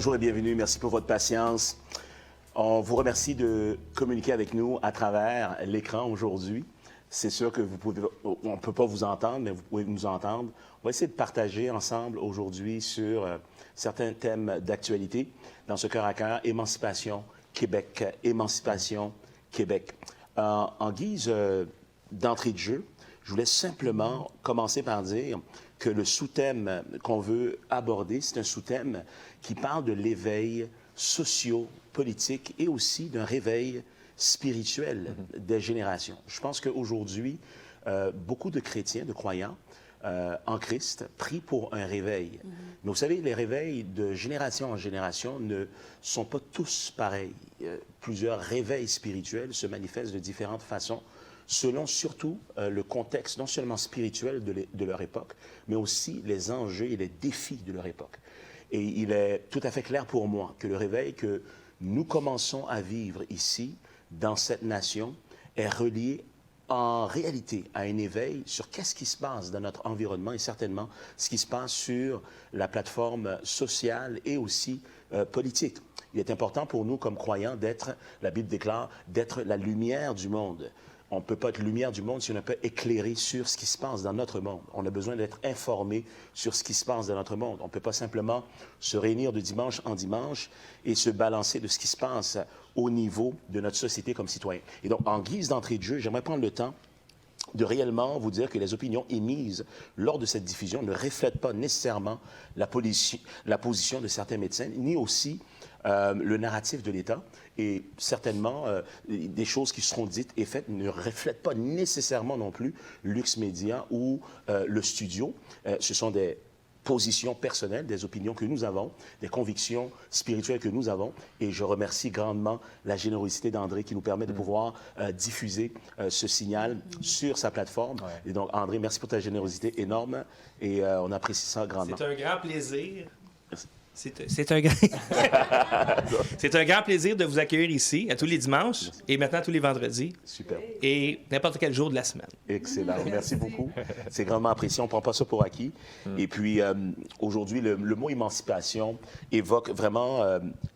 Bonjour et bienvenue. Merci pour votre patience. On vous remercie de communiquer avec nous à travers l'écran aujourd'hui. C'est sûr que on ne peut pas vous entendre, mais vous pouvez nous entendre. On va essayer de partager ensemble aujourd'hui sur certains thèmes d'actualité. Dans ce cœur à cœur, émancipation Québec, émancipation Québec. En guise d'entrée de jeu, je voulais simplement commencer par dire que le sous-thème qu'on veut aborder, c'est un sous-thème qui parle de l'éveil socio-politique et aussi d'un réveil spirituel des générations. Je pense qu'aujourd'hui, beaucoup de chrétiens, de croyants en Christ prient pour un réveil. Mais vous savez, les réveils de génération en génération ne sont pas tous pareils. Plusieurs réveils spirituels se manifestent de différentes façons selon surtout le contexte, non seulement spirituel de leur époque, mais aussi les enjeux et les défis de leur époque. Et il est tout à fait clair pour moi que le réveil que nous commençons à vivre ici, dans cette nation, est relié en réalité à un éveil sur qu'est-ce qui se passe dans notre environnement et certainement ce qui se passe sur la plateforme sociale et aussi politique. Il est important pour nous comme croyants d'être, la Bible déclare, d'être la lumière du monde. On ne peut pas être lumière du monde si on ne peut éclairer sur ce qui se passe dans notre monde. On a besoin d'être informé sur ce qui se passe dans notre monde. On ne peut pas simplement se réunir de dimanche en dimanche et se balancer de ce qui se passe au niveau de notre société comme citoyen. Et donc, en guise d'entrée de jeu, j'aimerais prendre le temps de réellement vous dire que les opinions émises lors de cette diffusion ne reflètent pas nécessairement la position de certains médecins, ni aussi le narratif de l'État. Et certainement, des choses qui seront dites et faites ne reflètent pas nécessairement non plus Lux Média ou le studio. Ce sont des positions personnelles, des opinions que nous avons, des convictions spirituelles que nous avons. Et je remercie grandement la générosité d'André qui nous permet de pouvoir diffuser ce signal sur sa plateforme. Ouais. Et donc, André, merci pour ta générosité énorme et on apprécie ça grandement. C'est un grand plaisir. Merci. C'est un grand plaisir de vous accueillir ici à tous les dimanches et maintenant tous les vendredis. Super. Et n'importe quel jour de la semaine. Excellent. Merci beaucoup. C'est grandement apprécié. On ne prend pas ça pour acquis. Et puis, aujourd'hui, le mot émancipation évoque vraiment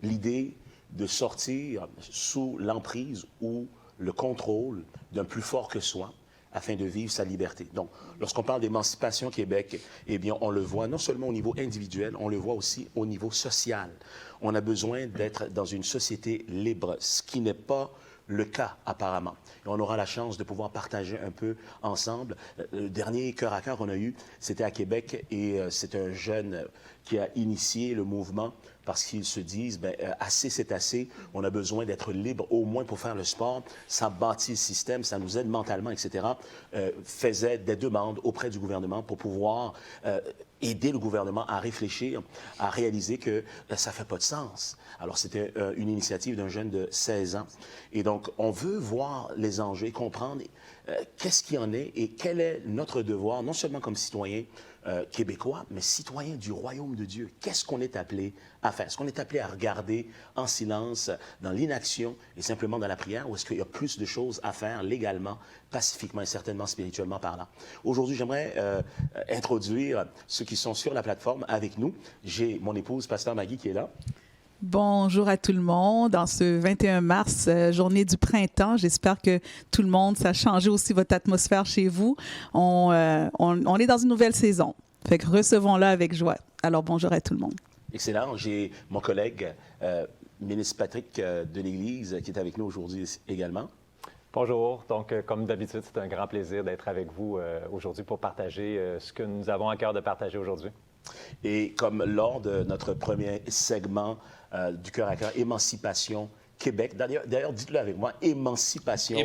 l'idée de sortir sous l'emprise ou le contrôle d'un plus fort que soi afin de vivre sa liberté. Donc, lorsqu'on parle d'émancipation Québec, eh bien, on le voit non seulement au niveau individuel, on le voit aussi au niveau social. On a besoin d'être dans une société libre, ce qui n'est pas le cas, apparemment. Et on aura la chance de pouvoir partager un peu ensemble. Le dernier cœur à cœur qu'on a eu, c'était à Québec, et c'est un jeune qui a initié le mouvement parce qu'ils se disent, bien, assez, c'est assez, on a besoin d'être libre au moins pour faire le sport, ça bâtit le système, ça nous aide mentalement, etc., faisait des demandes auprès du gouvernement pour pouvoir aider le gouvernement à réfléchir, à réaliser que ça ne fait pas de sens. Alors, c'était une initiative d'un jeune de 16 ans. Et donc, on veut voir les enjeux et comprendre qu'est-ce qu'il y en est et quel est notre devoir, non seulement comme citoyen québécois, mais citoyen du royaume de Dieu. Qu'est-ce qu'on est appelé à faire? Est-ce qu'on est appelé à regarder en silence, dans l'inaction et simplement dans la prière, ou est-ce qu'il y a plus de choses à faire légalement, pacifiquement et certainement spirituellement parlant? Aujourd'hui, j'aimerais introduire ceux qui sont sur la plateforme avec nous. J'ai mon épouse, Pasteur Maggie, qui est là. Bonjour à tout le monde. En ce 21 mars, journée du printemps, j'espère que tout le monde, ça a changé aussi votre atmosphère chez vous. On est dans une nouvelle saison. Fait que recevons-la avec joie. Alors, bonjour à tout le monde. Excellent. J'ai mon collègue, ministre Patrick de l'Église, qui est avec nous aujourd'hui également. Bonjour. Donc, comme d'habitude, c'est un grand plaisir d'être avec vous aujourd'hui pour partager ce que nous avons à cœur de partager aujourd'hui. Et comme lors de notre premier segment du cœur à cœur, Émancipation Québec. D'ailleurs, dites-le avec moi, Émancipation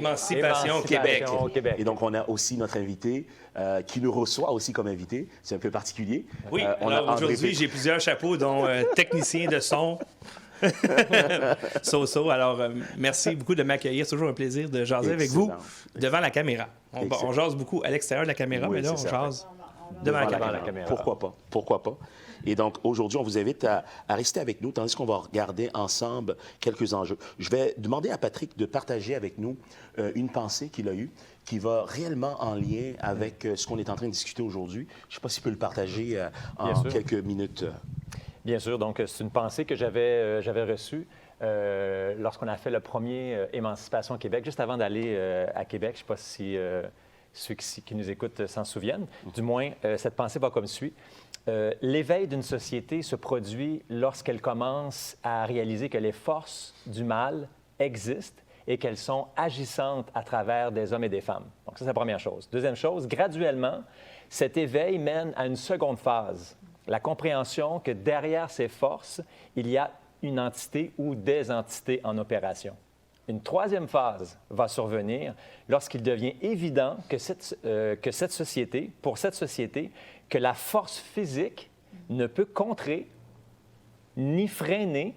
Québec. Et donc, on a aussi notre invité qui nous reçoit aussi comme invité. C'est un peu particulier. Oui, alors aujourd'hui, j'ai plusieurs chapeaux, dont technicien de son. Alors, merci beaucoup de m'accueillir. C'est toujours un plaisir de jaser avec vous devant la caméra. On jase beaucoup à l'extérieur de la caméra, mais là, on jase devant la caméra. Pourquoi pas? Et donc, aujourd'hui, on vous invite à rester avec nous, tandis qu'on va regarder ensemble quelques enjeux. Je vais demander à Patrick de partager avec nous une pensée qu'il a eue, qui va réellement en lien avec ce qu'on est en train de discuter aujourd'hui. Je ne sais pas s'il peut le partager en quelques minutes. Bien sûr. Donc, c'est une pensée que j'avais reçue lorsqu'on a fait le premier Émancipation Québec, juste avant d'aller à Québec. Je ne sais pas si ceux qui nous écoutent s'en souviennent. Du moins, cette pensée va comme suit. L'éveil d'une société se produit lorsqu'elle commence à réaliser que les forces du mal existent et qu'elles sont agissantes à travers des hommes et des femmes. Donc, ça, c'est la première chose. Deuxième chose, graduellement, cet éveil mène à une seconde phase, la compréhension que derrière ces forces, il y a une entité ou des entités en opération. Une troisième phase va survenir lorsqu'il devient évident que cette société, que la force physique ne peut contrer, ni freiner,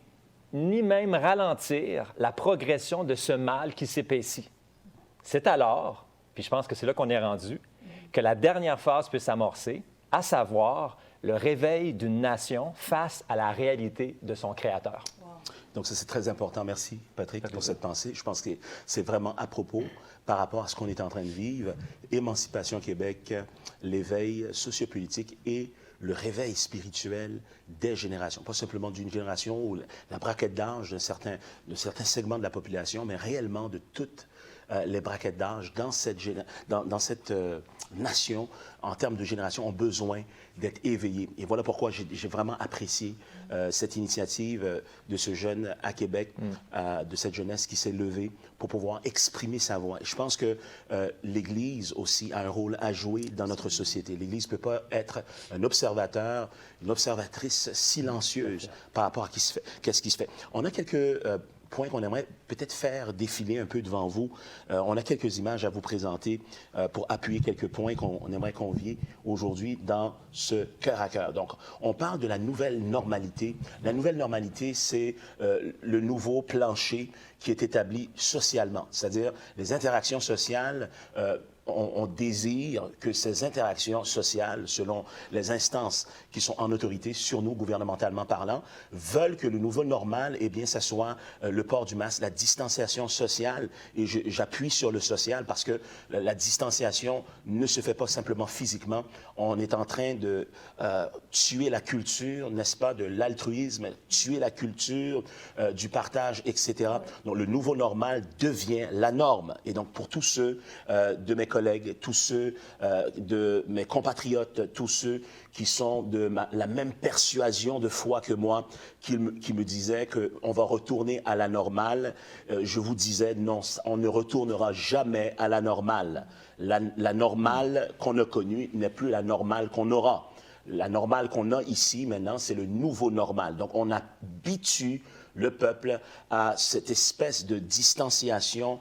ni même ralentir la progression de ce mal qui s'épaissit. C'est alors, puis je pense que c'est là qu'on est rendu, que la dernière phase peut s'amorcer, à savoir le réveil d'une nation face à la réalité de son Créateur. Donc, ça, c'est très important. Merci, Patrick, pour cette pensée. Je pense que c'est vraiment à propos par rapport à ce qu'on est en train de vivre. Émancipation Québec, l'éveil sociopolitique et le réveil spirituel des générations. Pas simplement d'une génération ou la braquette d'âge de certains segments de la population, mais réellement de toutes les braquettes d'âge dans cette nation, en termes de génération, ont besoin d'être éveillés. Et voilà pourquoi j'ai vraiment apprécié cette initiative de ce jeune à Québec, de cette jeunesse qui s'est levée pour pouvoir exprimer sa voix. Et je pense que l'Église aussi a un rôle à jouer dans notre société. L'Église ne peut pas être un observateur, une observatrice silencieuse par rapport à qu'est-ce qui se fait. On a quelques point qu'on aimerait peut-être faire défiler un peu devant vous. On a quelques images à vous présenter pour appuyer quelques points qu'on aimerait convier aujourd'hui dans ce cœur à cœur. Donc, on parle de la nouvelle normalité. La nouvelle normalité, c'est le nouveau plancher qui est établi socialement, c'est-à-dire les interactions sociales. On désire que ces interactions sociales, selon les instances qui sont en autorité sur nous, gouvernementalement parlant, veulent que le nouveau normal, eh bien, ça soit le port du masque, la distanciation sociale. Et j'appuie sur le social parce que la distanciation ne se fait pas simplement physiquement. On est en train de tuer la culture, n'est-ce pas, de l'altruisme, tuer la culture du partage, etc. Donc, le nouveau normal devient la norme. Et donc, pour tous ceux de mes collègues, tous ceux de mes compatriotes, tous ceux qui sont de la même persuasion de foi que moi, qui me disaient qu'on va retourner à la normale, je vous disais non, on ne retournera jamais à la normale. La normale qu'on a connue n'est plus la normale qu'on aura. La normale qu'on a ici maintenant, c'est le nouveau normal. Donc, on habitue le peuple à cette espèce de distanciation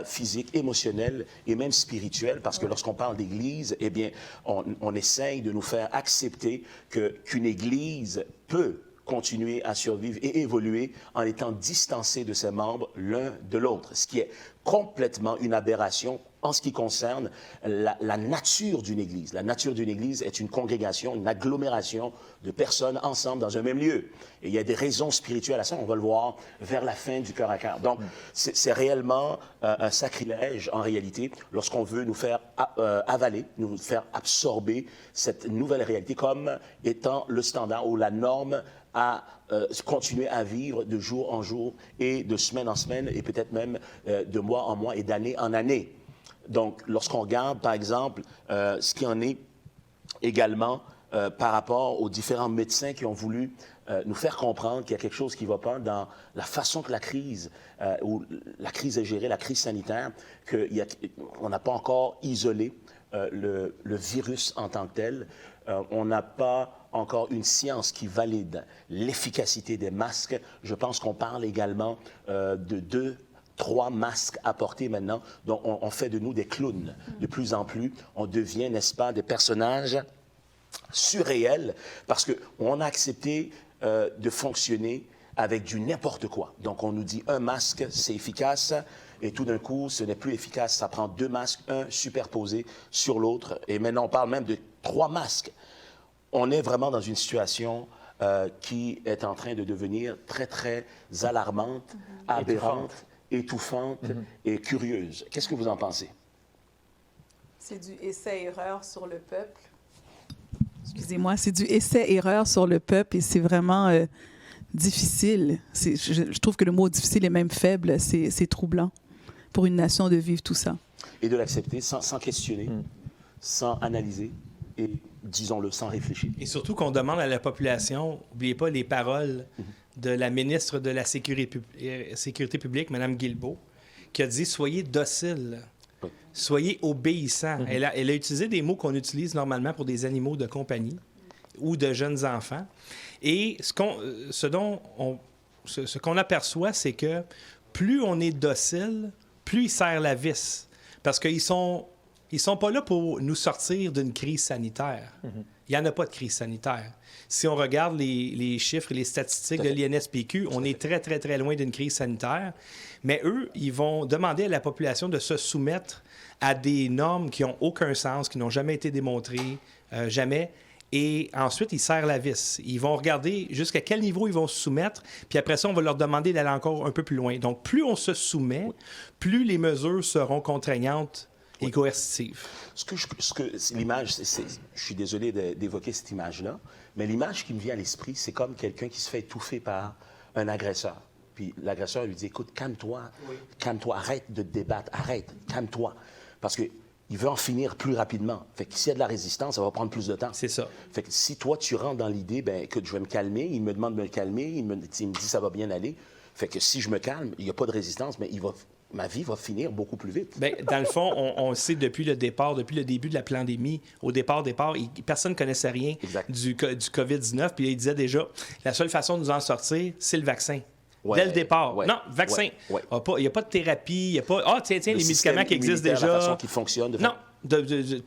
physique, émotionnelle et même spirituelle, parce que lorsqu'on parle d'Église, eh bien, on essaye de nous faire accepter qu'une Église peut continuer à survivre et évoluer en étant distancée de ses membres l'un de l'autre, ce qui est complètement une aberration en ce qui concerne la nature d'une Église. La nature d'une Église est une congrégation, une agglomération de personnes ensemble dans un même lieu. Et il y a des raisons spirituelles à ça, on va le voir vers la fin du cœur à cœur. Donc, c'est réellement un sacrilège, en réalité, lorsqu'on veut nous faire avaler, nous faire absorber cette nouvelle réalité comme étant le standard ou la norme à continuer à vivre de jour en jour et de semaine en semaine et peut-être même de mois en mois et d'année en année. Donc, lorsqu'on regarde, par exemple, ce qui en est également par rapport aux différents médecins qui ont voulu nous faire comprendre qu'il y a quelque chose qui ne va pas dans la façon que la crise est gérée, la crise sanitaire, qu'on n'a pas encore isolé le virus en tant que tel. On n'a pas encore une science qui valide l'efficacité des masques. Je pense qu'on parle également de 3 masques à porter maintenant. Donc, on fait de nous des clowns. De plus en plus, on devient, n'est-ce pas, des personnages surréels parce qu'on a accepté de fonctionner avec du n'importe quoi. Donc, on nous dit un masque, c'est efficace. Et tout d'un coup, ce n'est plus efficace. Ça prend 2 masques, un superposé sur l'autre. Et maintenant, on parle même de 3 masques. On est vraiment dans une situation qui est en train de devenir très, très alarmante, aberrante, étouffante et curieuse. Qu'est-ce que vous en pensez? C'est du essai-erreur sur le peuple. Excusez-moi, c'est du essai-erreur sur le peuple et c'est vraiment difficile. Je trouve que le mot difficile est même faible. C'est troublant pour une nation de vivre tout ça. Et de l'accepter sans questionner, sans analyser et, disons-le, sans réfléchir. Et surtout qu'on demande à la population, n'oubliez pas les paroles de la ministre de la Sécurité publique, Mme Guilbeault, qui a dit « Soyez dociles, soyez obéissants ». Elle a utilisé des mots qu'on utilise normalement pour des animaux de compagnie ou de jeunes enfants. Et ce qu'on aperçoit, c'est que plus on est docile, plus ils serrent la vis. Parce qu'ils sont pas là pour nous sortir d'une crise sanitaire. Il n'y en a pas de crise sanitaire. Si on regarde les chiffres et les statistiques de l'INSPQ, on est très, très, très loin d'une crise sanitaire. Mais eux, ils vont demander à la population de se soumettre à des normes qui n'ont aucun sens, qui n'ont jamais été démontrées, jamais. Et ensuite, ils serrent la vis. Ils vont regarder jusqu'à quel niveau ils vont se soumettre, puis après ça, on va leur demander d'aller encore un peu plus loin. Donc, plus on se soumet, plus les mesures seront contraignantes et coercitives. L'image, je suis désolé d'évoquer cette image-là, mais l'image qui me vient à l'esprit, c'est comme quelqu'un qui se fait étouffer par un agresseur. Puis l'agresseur lui dit, écoute, calme-toi, calme-toi, arrête de te débattre, arrête, calme-toi. Parce que il veut en finir plus rapidement. Fait que s'il y a de la résistance, ça va prendre plus de temps. C'est ça. Fait que si toi, tu rentres dans l'idée, ben que je vais me calmer, il me demande de me calmer, il me dit ça va bien aller. Fait que si je me calme, il n'y a pas de résistance, mais ma vie va finir beaucoup plus vite. Bien, dans le fond, on le sait depuis le départ, depuis le début de la pandémie. Au départ, personne ne connaissait rien du COVID-19. Puis il disait déjà, la seule façon de nous en sortir, c'est le vaccin. Dès le départ. Non, vaccin. Il n'y a pas de thérapie, il n'y a pas... tiens, les médicaments qui existent déjà. La façon qui fonctionne. Non,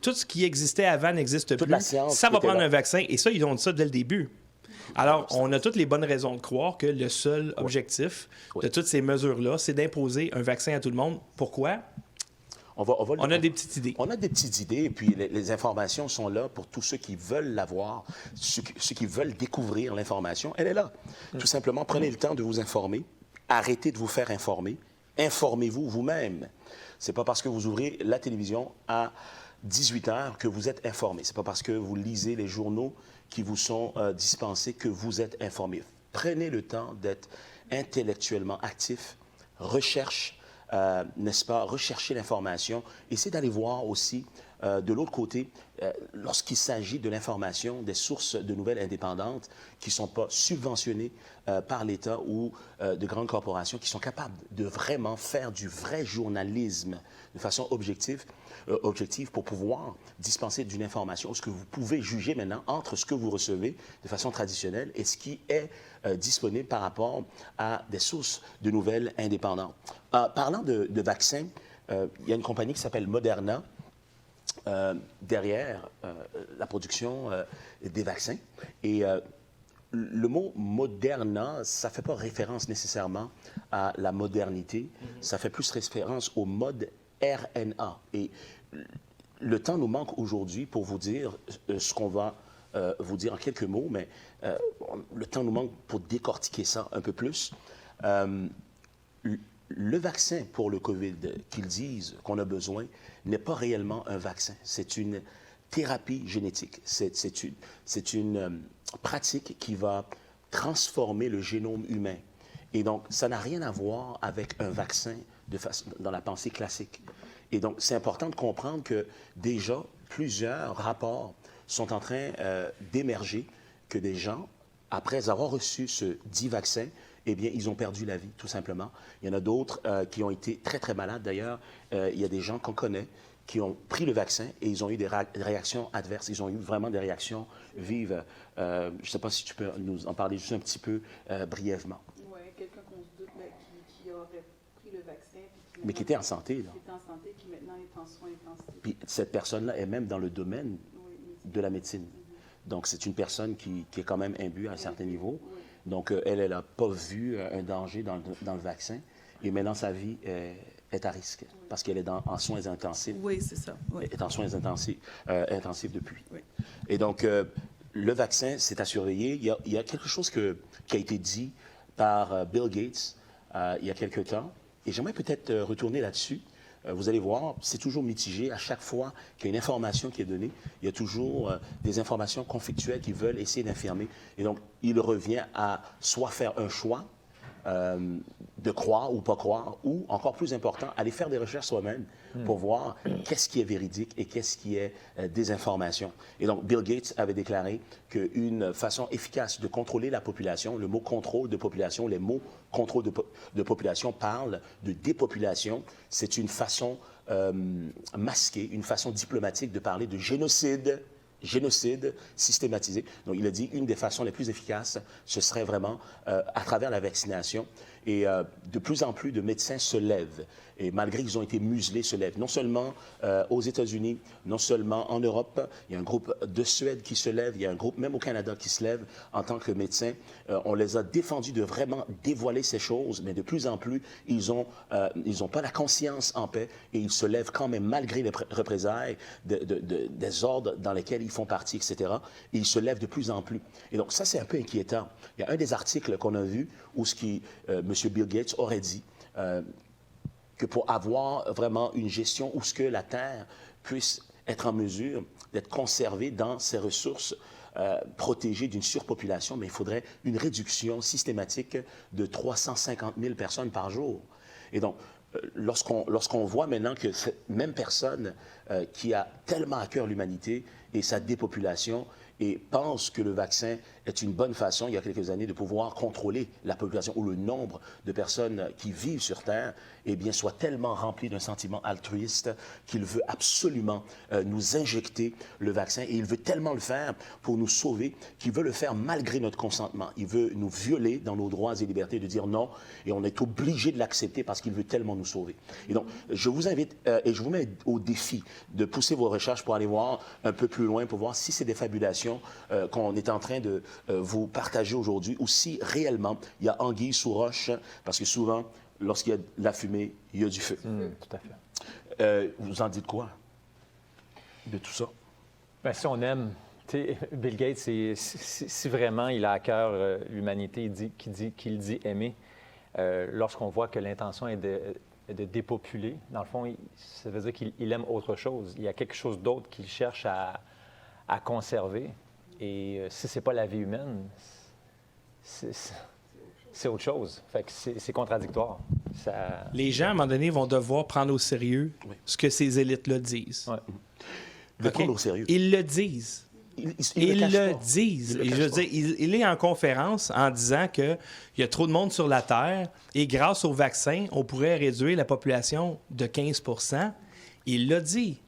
tout ce qui existait avant n'existe plus. Ça va prendre un vaccin. Et ça, ils ont dit ça dès le début. Alors, on a toutes les bonnes raisons de croire que le seul objectif de toutes ces mesures-là, c'est d'imposer un vaccin à tout le monde. Pourquoi? On a des petites idées. On a des petites idées, et puis les informations sont là pour tous ceux qui veulent l'avoir, ceux qui veulent découvrir l'information. Elle est là. Tout simplement, prenez le temps de vous informer, arrêtez de vous faire informer, informez-vous vous-même. C'est pas parce que vous ouvrez la télévision à 18 h que vous êtes informé. C'est pas parce que vous lisez les journaux qui vous sont dispensés que vous êtes informé. Prenez le temps d'être intellectuellement actif, recherche, n'est-ce pas, rechercher l'information. Essayez d'aller voir aussi, de l'autre côté, lorsqu'il s'agit de l'information, des sources de nouvelles indépendantes qui ne sont pas subventionnées par l'État ou de grandes corporations qui sont capables de vraiment faire du vrai journalisme de façon objective pour pouvoir dispenser d'une information, ce que vous pouvez juger maintenant entre ce que vous recevez de façon traditionnelle et ce qui est disponible par rapport à des sources de nouvelles indépendantes. Parlant de vaccins, il y a une compagnie qui s'appelle Moderna derrière la production des vaccins. Et le mot Moderna, ça ne fait pas référence nécessairement à la modernité, ça fait plus référence au mode RNA. Et le temps nous manque aujourd'hui pour vous dire ce qu'on va vous dire en quelques mots, mais le temps nous manque pour décortiquer ça un peu plus. Le vaccin pour le COVID qu'ils disent qu'on a besoin n'est pas réellement un vaccin. C'est une thérapie génétique. C'est une pratique qui va transformer le génome humain. Et donc, ça n'a rien à voir avec un vaccin dans la pensée classique. Et donc, c'est important de comprendre que déjà, plusieurs rapports sont en train d'émerger que des gens, après avoir reçu ce dit vaccin, eh bien, ils ont perdu la vie, tout simplement. Il y en a d'autres qui ont été très, très malades. D'ailleurs, il y a des gens qu'on connaît qui ont pris le vaccin et ils ont eu des réactions adverses. Ils ont eu vraiment des réactions vives. Je ne sais pas si tu peux nous en parler juste un petit peu brièvement. Oui, quelqu'un qu'on se doute là, qui aurait pris le vaccin. Mais qui était en santé, là. Qui était en santé, qui maintenant est en soins intensifs. Puis cette personne-là est même dans le domaine de la médecine. Donc, c'est une personne qui est quand même imbue à un certain niveau. Donc, elle n'a pas vu un danger dans le vaccin. Et maintenant, sa vie est à risque parce qu'elle est en soins intensifs. Oui, c'est ça. Oui. Elle est en soins intensifs depuis. Oui. Et donc, le vaccin, c'est à surveiller. Il y a quelque chose qui a été dit par Bill Gates il y a quelque temps. Et j'aimerais peut-être retourner là-dessus. vous allez voir, c'est toujours mitigé. À chaque fois qu'il y a une information qui est donnée, il y a toujours des informations conflictuelles qui veulent essayer d'infirmer. Et donc, il revient à soit faire un choix, de croire ou pas croire, ou, encore plus important, aller faire des recherches soi-même pour voir qu'est-ce qui est véridique et qu'est-ce qui est désinformation. Et donc, Bill Gates avait déclaré qu'une façon efficace de contrôler la population, le mot contrôle de population, les mots contrôle de population parlent de dépopulation. C'est une façon masquée, une façon diplomatique de parler de génocide systématisé. Donc, il a dit une des façons les plus efficaces, ce serait vraiment à travers la vaccination. Et de plus en plus de médecins se lèvent. Et malgré qu'ils ont été muselés, se lèvent. Non seulement aux États-Unis, non seulement en Europe, il y a un groupe de Suède qui se lève, il y a un groupe même au Canada qui se lève en tant que médecins. On les a défendus de vraiment dévoiler ces choses, mais de plus en plus, ils ont pas la conscience en paix et ils se lèvent quand même malgré les représailles des ordres dans lesquels ils font partie, etc. Et ils se lèvent de plus en plus. Et donc, ça, c'est un peu inquiétant. Il y a un des articles qu'on a vu où M. Bill Gates aurait dit que pour avoir vraiment une gestion où ce que la Terre puisse être en mesure d'être conservée dans ses ressources protégées d'une surpopulation, mais il faudrait une réduction systématique de 350 000 personnes par jour. Et donc, lorsqu'on voit maintenant que cette même personne qui a tellement à cœur l'humanité et sa dépopulation et pense que le vaccin est une bonne façon, il y a quelques années, de pouvoir contrôler la population ou le nombre de personnes qui vivent sur Terre, eh bien, soit tellement rempli d'un sentiment altruiste qu'il veut absolument nous injecter le vaccin et il veut tellement le faire pour nous sauver qu'il veut le faire malgré notre consentement. Il veut nous violer dans nos droits et libertés de dire non et on est obligé de l'accepter parce qu'il veut tellement nous sauver. Et donc, je vous invite et je vous mets au défi de pousser vos recherches pour aller voir un peu plus loin, pour voir si c'est des fabulations qu'on est en train de vous partager aujourd'hui ou si réellement il y a anguille sous roche, parce que souvent, lorsqu'il y a de la fumée, il y a du feu. Tout à fait. Vous en dites quoi de tout ça? Bien, si on aime, Bill Gates, si vraiment il a à cœur l'humanité, qu'il dit aimer, lorsqu'on voit que l'intention est de dépopuler, dans le fond, ça veut dire qu'il aime autre chose. Il y a quelque chose d'autre qu'il cherche à conserver. Et si ce n'est pas la vie humaine, c'est autre chose. Fait que c'est contradictoire. Les gens, à un moment donné, vont devoir prendre au sérieux ce que ces élites-là disent. Ouais. Le prendre au sérieux. Ils le disent. Ils le disent. Et je veux dire, il est en conférence en disant qu'il y a trop de monde sur la Terre et grâce au vaccin, on pourrait réduire la population de 15 %. Il l'a dit.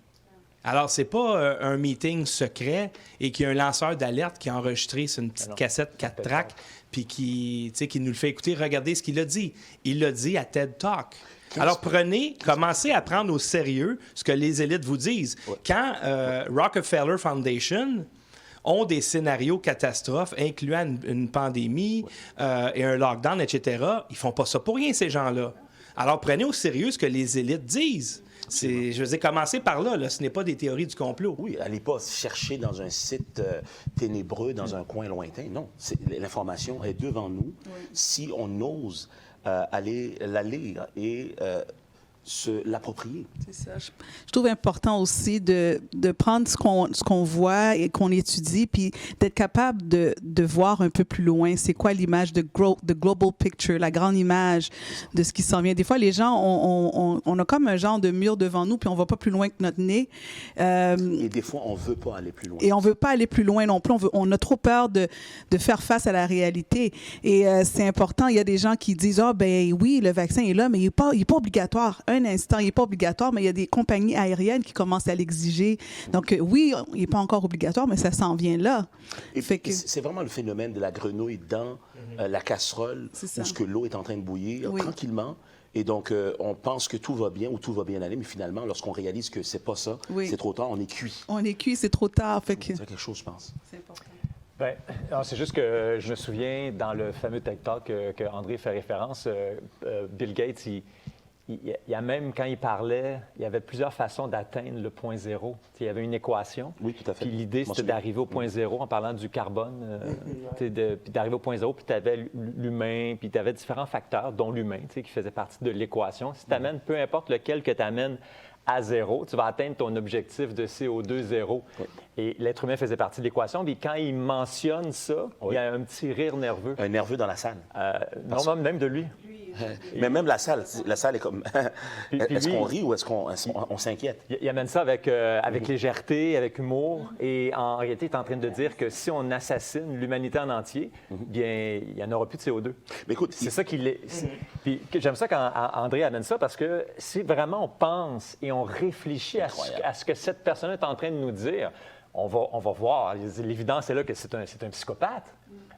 Alors, c'est pas un meeting secret et qu'il y a un lanceur d'alerte qui a enregistré sur une petite cassette 4 tracks puis qui nous le fait écouter. Regardez ce qu'il a dit. Il l'a dit à TED Talk. Alors, commencez à prendre au sérieux ce que les élites vous disent. Ouais. Quand Rockefeller Foundation ont des scénarios catastrophes, incluant une pandémie et un lockdown, etc., ils font pas ça pour rien, ces gens-là. Alors, prenez au sérieux ce que les élites disent. Je veux dire, commencez par là, ce n'est pas des théories du complot. Oui, allez pas chercher dans un site ténébreux, dans un coin lointain. Non, l'information est devant nous. Oui. Si on ose aller la lire et se l'approprier. C'est ça. Je trouve important aussi de prendre ce qu'on voit et qu'on étudie, puis d'être capable de voir un peu plus loin. C'est quoi l'image de global picture, la grande image de ce qui s'en vient. Des fois, les gens, on a comme un genre de mur devant nous, puis on ne va pas plus loin que notre nez. Et des fois, on ne veut pas aller plus loin. Et on ne veut pas aller plus loin non plus. On a trop peur de faire face à la réalité. Et c'est important. Il y a des gens qui disent, ben oui, le vaccin est là, mais il n'est pas obligatoire. Un instant, il n'est pas obligatoire, mais il y a des compagnies aériennes qui commencent à l'exiger. Donc, oui, il n'est pas encore obligatoire, mais ça s'en vient là. C'est vraiment le phénomène de la grenouille dans la casserole où ce que l'eau est en train de bouillir tranquillement. Et donc, on pense que tout va bien ou tout va bien aller, mais finalement, lorsqu'on réalise que c'est pas ça, c'est trop tard, on est cuit. On est cuit, c'est trop tard. C'est quelque chose, je pense. C'est important. Bien, c'est juste que je me souviens, dans le fameux TED Talk que André fait référence, Bill Gates, il y a même, quand il parlait, il y avait plusieurs façons d'atteindre le point zéro. Il y avait une équation. Oui, tout à fait. Puis l'idée, c'était d'arriver au point zéro en parlant du carbone, puis d'arriver au point zéro, puis tu avais l'humain, puis tu avais différents facteurs, dont l'humain, qui faisait partie de l'équation. Si tu amènes, peu importe lequel que tu amènes à zéro, tu vas atteindre ton objectif de CO2 zéro. Oui. Et l'être humain faisait partie de l'équation. Puis quand il mentionne ça, il y a un petit rire nerveux. Un nerveux dans la salle. Non, même de lui. Mais même la salle est comme... Est-ce qu'on rit ou est-ce qu'on s'inquiète? Il amène ça avec légèreté, avec humour. Et en réalité, il est en train de dire que si on assassine l'humanité en entier, bien, il n'y en aura plus de CO2. Mais écoute, c'est ça qu'il est. Puis j'aime ça quand André amène ça, parce que si vraiment on pense et on réfléchit à ce que cette personne est en train de nous dire, on va voir. L'évidence est là que c'est un psychopathe.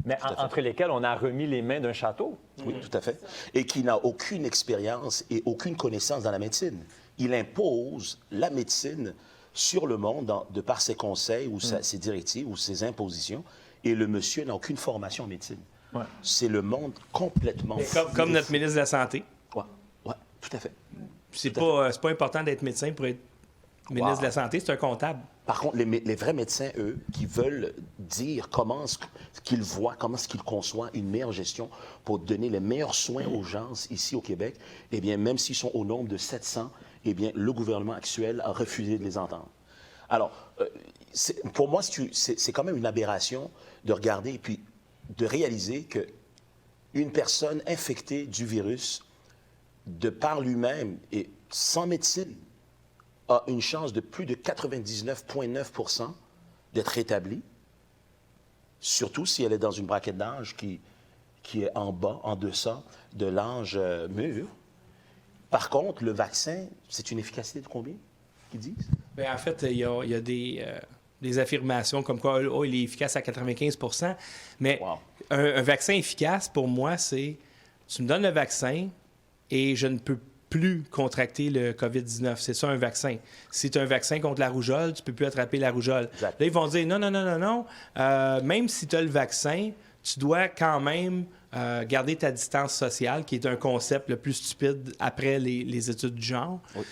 Mais entre lesquels on a remis les mains d'un château. Oui, tout à fait. Et qui n'a aucune expérience et aucune connaissance dans la médecine. Il impose la médecine sur le monde de par ses conseils ou ses directives ou ses impositions. Et le monsieur n'a aucune formation en médecine. Ouais. C'est le monde complètement... Comme notre ministre de la Santé. Oui, tout à fait. C'est pas important d'être médecin pour être ministre de la Santé, c'est un comptable. Par contre, les vrais médecins, eux, qui veulent dire comment est-ce qu'ils voient, comment est-ce qu'ils conçoivent une meilleure gestion pour donner les meilleurs soins aux gens ici au Québec, eh bien, même s'ils sont au nombre de 700, eh bien, le gouvernement actuel a refusé de les entendre. Alors, pour moi, c'est quand même une aberration de regarder et puis de réaliser qu'une personne infectée du virus, de par lui-même et sans médecine, a une chance de plus de 99,9 % d'être rétablie, surtout si elle est dans une braquette d'âge qui est en bas, en deçà de l'âge mûr. Par contre, le vaccin, c'est une efficacité de combien, qu'ils disent? Bien, en fait, il y a des affirmations comme quoi il est efficace à 95 %. Mais un vaccin efficace, pour moi, c'est tu me donnes le vaccin et je ne peux plus contracter le COVID-19. C'est ça, un vaccin. Si tu as un vaccin contre la rougeole, tu ne peux plus attraper la rougeole. Exact. Là, ils vont dire non. Même si tu as le vaccin, tu dois quand même garder ta distance sociale, qui est un concept le plus stupide après les études du genre. Oui.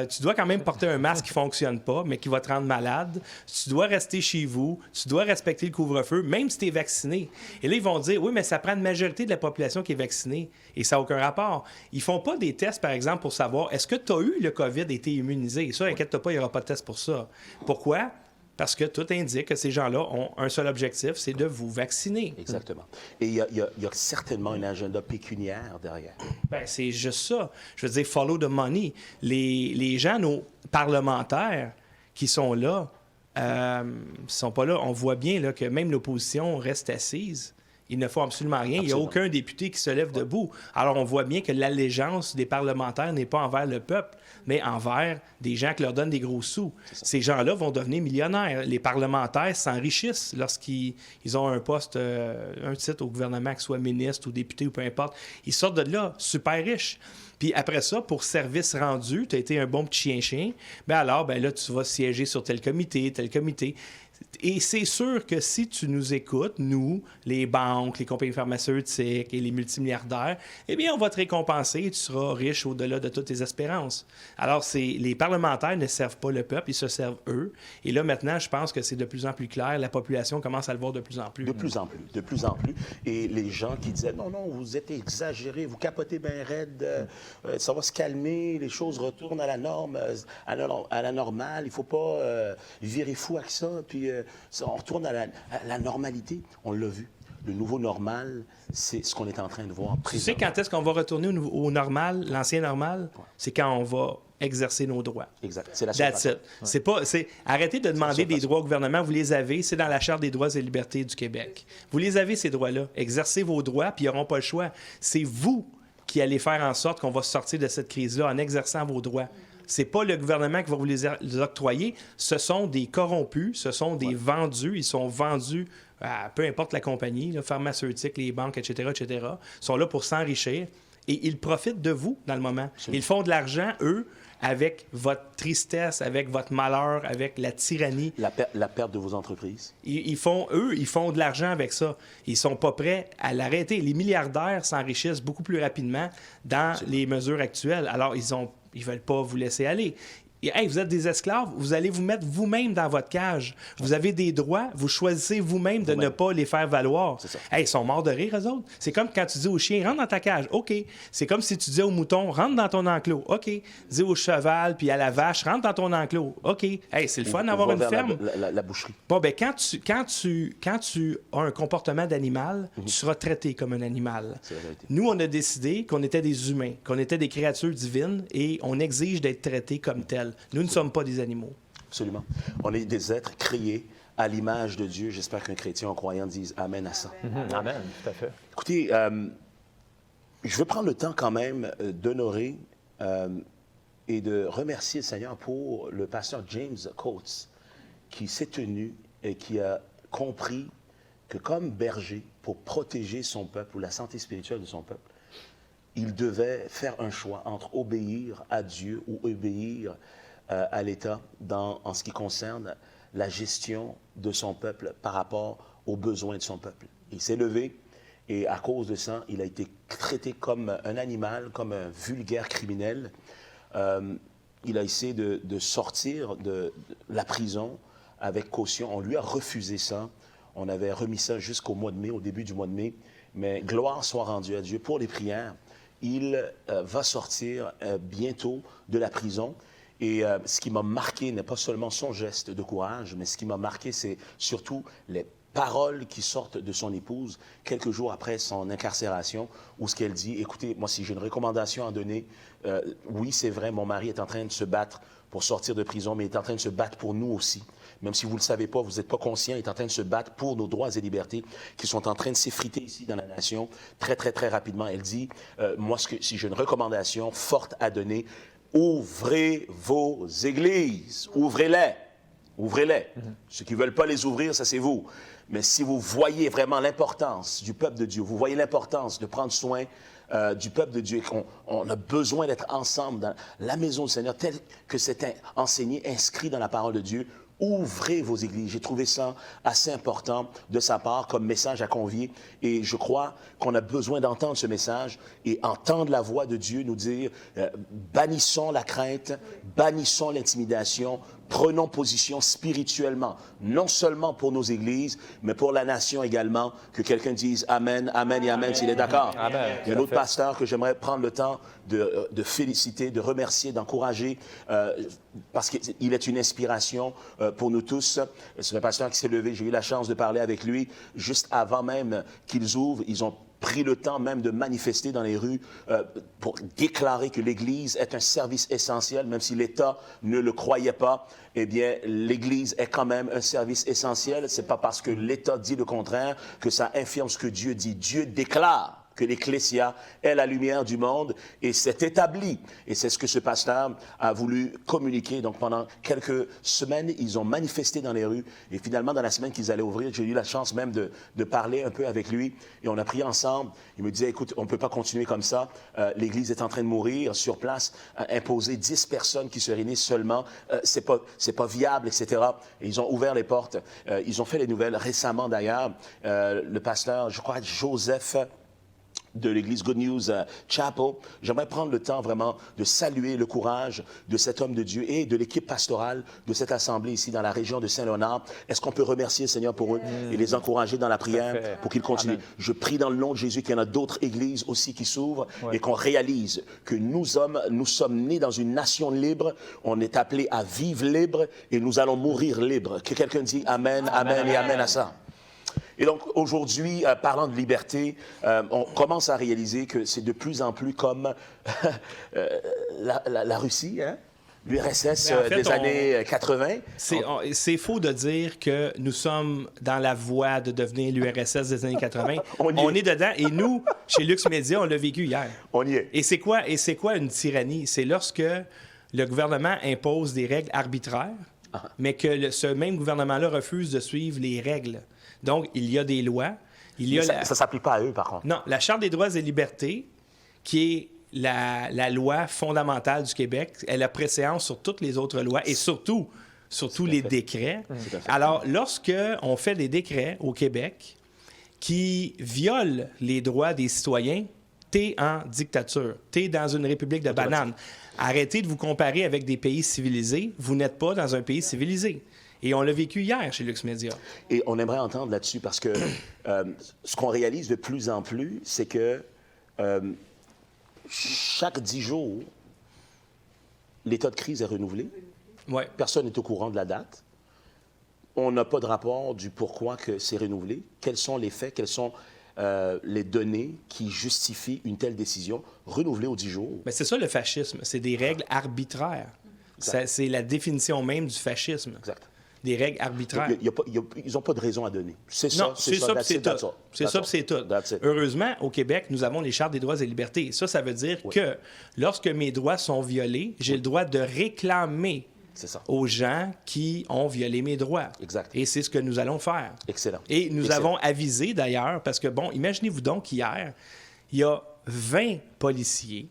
Tu dois quand même porter un masque qui ne fonctionne pas, mais qui va te rendre malade. Tu dois rester chez vous. Tu dois respecter le couvre-feu, même si tu es vacciné. Et là, ils vont dire, oui, mais ça prend une majorité de la population qui est vaccinée. Et ça n'a aucun rapport. Ils ne font pas des tests, par exemple, pour savoir est-ce que tu as eu le COVID et été immunisé. Ça, inquiète-toi pas, il n'y aura pas de test pour ça. Pourquoi? Parce que tout indique que ces gens-là ont un seul objectif, c'est de vous vacciner. Exactement. Et il y a certainement un agenda pécuniaire derrière. Bien, c'est juste ça. Je veux dire, follow the money. Les gens, nos parlementaires qui sont là, sont pas là. On voit bien là, que même l'opposition reste assise. Ils ne font absolument rien. Absolument. Il n'y a aucun député qui se lève debout. Alors, on voit bien que l'allégeance des parlementaires n'est pas envers le peuple, mais envers des gens qui leur donnent des gros sous. Ces gens-là vont devenir millionnaires. Les parlementaires s'enrichissent lorsqu'ils ont un poste, un titre au gouvernement, que ce soit ministre ou député ou peu importe. Ils sortent de là super riches. Puis après ça, pour service rendu, tu as été un bon petit chien-chien, bien là, tu vas siéger sur tel comité, tel comité. Et c'est sûr que si tu nous écoutes, nous, les banques, les compagnies pharmaceutiques et les multimilliardaires, eh bien, on va te récompenser et tu seras riche au-delà de toutes tes espérances. Alors, les parlementaires ne servent pas le peuple, ils se servent eux. Et là, maintenant, je pense que c'est de plus en plus clair. La population commence à le voir de plus en plus. De plus en plus. Et les gens qui disaient, non, vous êtes exagérés, vous capotez bien raide, ça va se calmer, les choses retournent à la norme, à la normale, il ne faut pas virer fou avec ça, puis on retourne à la normalité. On l'a vu. Le nouveau normal, c'est ce qu'on est en train de voir. Tu sais quand est-ce qu'on va retourner au normal, l'ancien normal? Ouais. C'est quand on va exercer nos droits. Exact. C'est la seule façon. Ouais. Arrêtez de demander des droits au gouvernement. Vous les avez. C'est dans la Charte des droits et libertés du Québec. Vous les avez, ces droits-là. Exercez vos droits, puis ils n'auront pas le choix. C'est vous qui allez faire en sorte qu'on va sortir de cette crise-là en exerçant vos droits. C'est pas le gouvernement qui va vous les octroyer. Ce sont des corrompus, ce sont des vendus. Ils sont vendus à peu importe la compagnie, là, pharmaceutique, les banques, etc., etc. Ils sont là pour s'enrichir et ils profitent de vous dans le moment. Ils font de l'argent, eux, avec votre tristesse, avec votre malheur, avec la tyrannie. La perte de vos entreprises. Ils font de l'argent avec ça. Ils sont pas prêts à l'arrêter. Les milliardaires s'enrichissent beaucoup plus rapidement dans les mesures actuelles. Alors, ils veulent pas vous laisser aller. Et, hey, vous êtes des esclaves, vous allez vous mettre vous-même dans votre cage. Vous avez des droits, vous choisissez vous-même de ne pas les faire valoir. C'est ça. Hey, ils sont morts de rire, eux autres. C'est comme quand tu dis au chien, rentre dans ta cage. OK. C'est comme si tu disais au mouton, rentre dans ton enclos. OK. Dis au cheval puis à la vache, rentre dans ton enclos. OK. Hey, c'est le fun d'avoir une ferme. La boucherie. Bon, ben quand tu as un comportement d'animal, tu seras traité comme un animal. C'est la vérité. Nous, on a décidé qu'on était des humains, qu'on était des créatures divines et on exige d'être traités comme tels. Nous ne sommes pas des animaux. Absolument. On est des êtres créés à l'image de Dieu. J'espère qu'un chrétien, un croyant dise Amen à ça. Amen, tout à fait. Écoutez, je veux prendre le temps quand même d'honorer et de remercier le Seigneur pour le pasteur James Coates, qui s'est tenu et qui a compris que comme berger, pour protéger son peuple ou la santé spirituelle de son peuple, il devait faire un choix entre obéir à Dieu ou obéir à l'État en ce qui concerne la gestion de son peuple par rapport aux besoins de son peuple. Il s'est levé et à cause de ça, il a été traité comme un animal, comme un vulgaire criminel. Il a essayé de sortir de la prison avec caution. On lui a refusé ça. On avait remis ça jusqu'au mois de mai, au début du mois de mai. Mais gloire soit rendue à Dieu pour les prières. Il va sortir bientôt de la prison. Et ce qui m'a marqué n'est pas seulement son geste de courage, mais ce qui m'a marqué, c'est surtout les paroles qui sortent de son épouse quelques jours après son incarcération, où ce qu'elle dit, écoutez, moi, si j'ai une recommandation à donner, oui, c'est vrai, mon mari est en train de se battre pour sortir de prison, mais il est en train de se battre pour nous aussi. Même si vous ne le savez pas, vous n'êtes pas conscient, il est en train de se battre pour nos droits et libertés qui sont en train de s'effriter ici dans la nation très, très, très rapidement. Elle dit, moi, si j'ai une recommandation forte à donner, ouvrez vos églises, ouvrez-les, ouvrez-les. Ceux qui ne veulent pas les ouvrir, ça c'est vous. Mais si vous voyez vraiment l'importance du peuple de Dieu, vous voyez l'importance de prendre soin du peuple de Dieu, et qu'on a besoin d'être ensemble dans la maison du Seigneur, tel que c'est enseigné, inscrit dans la parole de Dieu, ouvrez vos églises. J'ai trouvé ça assez important de sa part comme message à convier. Et je crois qu'on a besoin d'entendre ce message et entendre la voix de Dieu nous dire bannissons la crainte, bannissons l'intimidation, prenons position spirituellement, non seulement pour nos églises, mais pour la nation également. Que quelqu'un dise Amen, Amen et Amen s'il est d'accord. Amen. Il y a un autre pasteur que j'aimerais prendre le temps de féliciter, de remercier, d'encourager, parce qu'il est une inspiration pour nous tous. C'est un pasteur qui s'est levé, j'ai eu la chance de parler avec lui juste avant même qu'ils ouvrent. Ils ont pris le temps même de manifester dans les rues pour déclarer que l'Église est un service essentiel, même si l'État ne le croyait pas. Eh bien, l'Église est quand même un service essentiel. C'est pas parce que l'État dit le contraire que ça infirme ce que Dieu dit. Dieu déclare que l'Ecclésia est la lumière du monde et c'est établi. Et c'est ce que ce pasteur a voulu communiquer. Donc, pendant quelques semaines, ils ont manifesté dans les rues. Et finalement, dans la semaine qu'ils allaient ouvrir, j'ai eu la chance même de parler un peu avec lui. Et on a prié ensemble. Il me disait, écoute, on ne peut pas continuer comme ça. L'Église est en train de mourir sur place. Imposer 10 personnes qui se réunissent seulement, c'est pas viable, etc. Et ils ont ouvert les portes. Ils ont fait les nouvelles récemment, d'ailleurs. Le pasteur, je crois, Joseph de l'église Good News Chapel. J'aimerais prendre le temps vraiment de saluer le courage de cet homme de Dieu et de l'équipe pastorale de cette assemblée ici dans la région de Saint-Léonard. Est-ce qu'on peut remercier le Seigneur pour eux et les encourager dans la prière pour qu'ils continuent? Amen. Je prie dans le nom de Jésus qu'il y en a d'autres églises aussi qui s'ouvrent et qu'on réalise que nous sommes nés dans une nation libre. On est appelés à vivre libre et nous allons mourir libres. Que quelqu'un dise Amen, Amen et Amen à ça. Et donc, aujourd'hui, parlant de liberté, on commence à réaliser que c'est de plus en plus comme la Russie, hein? L'URSS des années 80. C'est faux de dire que nous sommes dans la voie de devenir l'URSS des années 80. on est dedans. Et nous, chez Lux Media, on l'a vécu hier. On y est. Et c'est quoi une tyrannie? C'est lorsque le gouvernement impose des règles arbitraires, mais que ce même gouvernement-là refuse de suivre les règles. Donc, il y a des lois. Ça ne s'applique pas à eux, par contre. Non, la Charte des droits et libertés, qui est la loi fondamentale du Québec. Elle a préséance sur toutes les autres lois et surtout les décrets. Alors, lorsque on fait des décrets au Québec qui violent les droits des citoyens, t'es en dictature. T'es dans une république de bananes. Arrêtez de vous comparer avec des pays civilisés. Vous n'êtes pas dans un pays civilisé. Et on l'a vécu hier chez Lux Media. Et on aimerait entendre là-dessus parce que ce qu'on réalise de plus en plus, c'est que chaque 10 jours, l'état de crise est renouvelé. Ouais. Personne n'est au courant de la date. On n'a pas de rapport du pourquoi que c'est renouvelé. Quels sont les faits, quelles sont les données qui justifient une telle décision renouvelée aux 10 jours? Mais c'est ça le fascisme. C'est des règles arbitraires. C'est la définition même du fascisme. Exact. Des règles arbitraires. Ils n'ont pas de raison à donner. C'est ça, Non, c'est ça, puis c'est tout. C'est ça, puis c'est tout. That's it. Heureusement, au Québec, nous avons les chartes des droits et libertés. Ça veut dire que lorsque mes droits sont violés, j'ai le droit de réclamer C'est ça. aux gens qui ont violé mes droits. Exact. Et c'est ce que nous allons faire. Excellent. Et nous Excellent. avons avisé d'ailleurs, parce que, bon, imaginez-vous donc qu'hier, il y a 20 policiers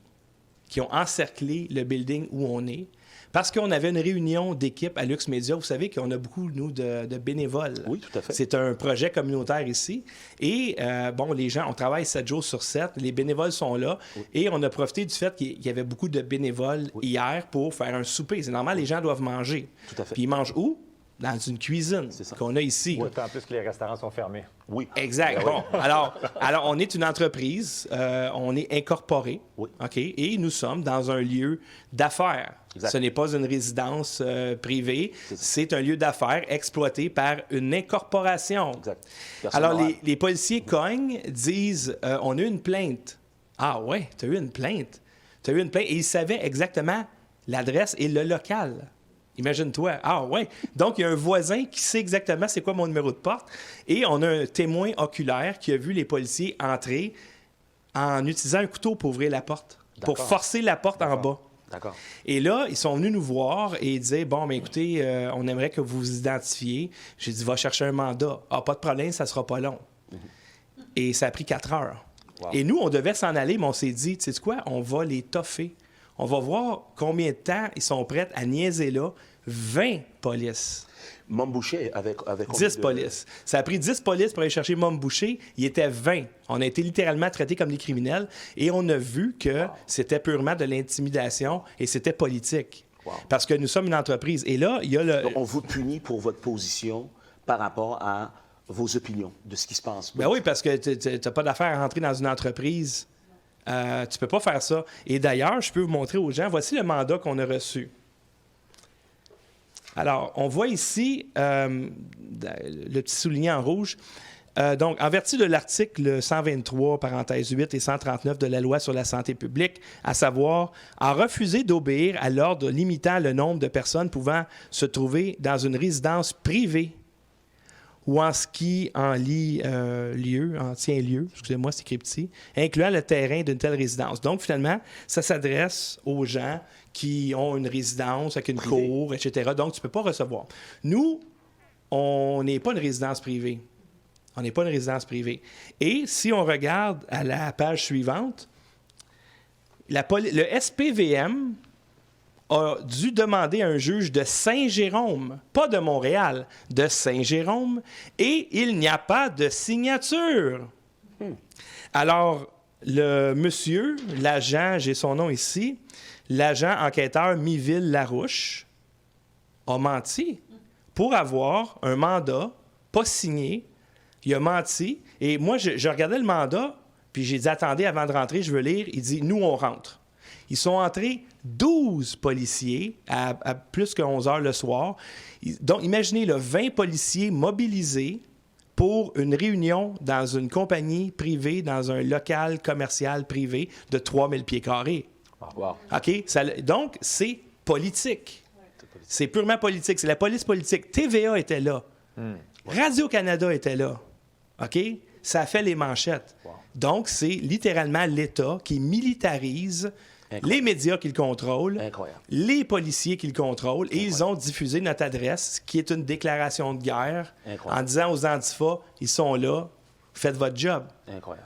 qui ont encerclé le building où on est, parce qu'on avait une réunion d'équipe à Lux Media. Vous savez qu'on a beaucoup, nous, de bénévoles. Oui, tout à fait. C'est un projet communautaire ici. Et, bon, les gens, on travaille 7 jours sur 7. Les bénévoles sont là. Oui. Et on a profité du fait qu'il y avait beaucoup de bénévoles hier pour faire un souper. C'est normal, les gens doivent manger. Tout à fait. Puis ils mangent où? Dans une cuisine qu'on a ici. Oui. D'autant plus que les restaurants sont fermés. Oui. Exact. Bon, alors, on est une entreprise, on est incorporé, OK? Et nous sommes dans un lieu d'affaires. Exact. Ce n'est pas une résidence privée, c'est un lieu d'affaires exploité par une incorporation. Exact. Alors, les policiers cognent, disent on a eu une plainte. Ah ouais, tu as eu une plainte. Tu as eu une plainte. Et ils savaient exactement l'adresse et le local. Imagine-toi. Ah ouais. Donc, il y a un voisin qui sait exactement c'est quoi mon numéro de porte. Et on a un témoin oculaire qui a vu les policiers entrer en utilisant un couteau pour ouvrir la porte, pour forcer la porte en bas. D'accord. Et là, ils sont venus nous voir et ils disaient, bon, bien écoutez, on aimerait que vous vous identifiez. J'ai dit, va chercher un mandat. Ah, pas de problème, ça sera pas long. Et ça a pris 4 heures. Wow. Et nous, on devait s'en aller, mais on s'est dit, tu sais quoi, on va les toffer. On va voir combien de temps ils sont prêts à niaiser là. 20 polices. Mom Boucher avec 10 polices. Ça a pris 10 polices pour aller chercher Mom Boucher. Il était 20. On a été littéralement traités comme des criminels et on a vu que c'était purement de l'intimidation et c'était politique. Wow. Parce que nous sommes une entreprise. Et là, il y a le... Donc, on vous punit pour votre position par rapport à vos opinions de ce qui se passe. Ben oui, parce que tu n'as pas d'affaire à rentrer dans une entreprise. Tu peux pas faire ça. Et d'ailleurs, je peux vous montrer aux gens, voici le mandat qu'on a reçu. Alors, on voit ici le petit souligné en rouge. Donc, en vertu de l'article 123, parenthèse 8 et 139 de la Loi sur la santé publique, à savoir, a refusé d'obéir à l'ordre limitant le nombre de personnes pouvant se trouver dans une résidence privée ou en ce qui en tient lieu, excusez-moi, c'est écrit petit, incluant le terrain d'une telle résidence. Donc, finalement, ça s'adresse aux gens qui ont une résidence avec une cour, etc. Donc, tu ne peux pas recevoir. Nous, on n'est pas une résidence privée. On n'est pas une résidence privée. Et si on regarde à la page suivante, le SPVM a dû demander à un juge de Saint-Jérôme, pas de Montréal, de Saint-Jérôme, et il n'y a pas de signature. Alors, le monsieur, l'agent, j'ai son nom ici, l'agent enquêteur Miville-Larouche, a menti pour avoir un mandat pas signé. Il a menti. Et moi, je regardais le mandat, puis j'ai dit, attendez, avant de rentrer, je veux lire. Il dit, nous, on rentre. Ils sont entrés 12 policiers à plus que 11 heures le soir. Donc, imaginez, là, 20 policiers mobilisés pour une réunion dans une compagnie privée, dans un local commercial privé de 3000 pieds carrés. Wow. OK? Donc, c'est politique. C'est purement politique. C'est la police politique. TVA était là. Radio-Canada était là. OK? Ça a fait les manchettes. Wow. Donc, c'est littéralement l'État qui militarise les médias qui le contrôlent, les policiers qui le contrôlent, et ils ont diffusé notre adresse, qui est une déclaration de guerre, en disant aux Antifa, ils sont là, faites votre job.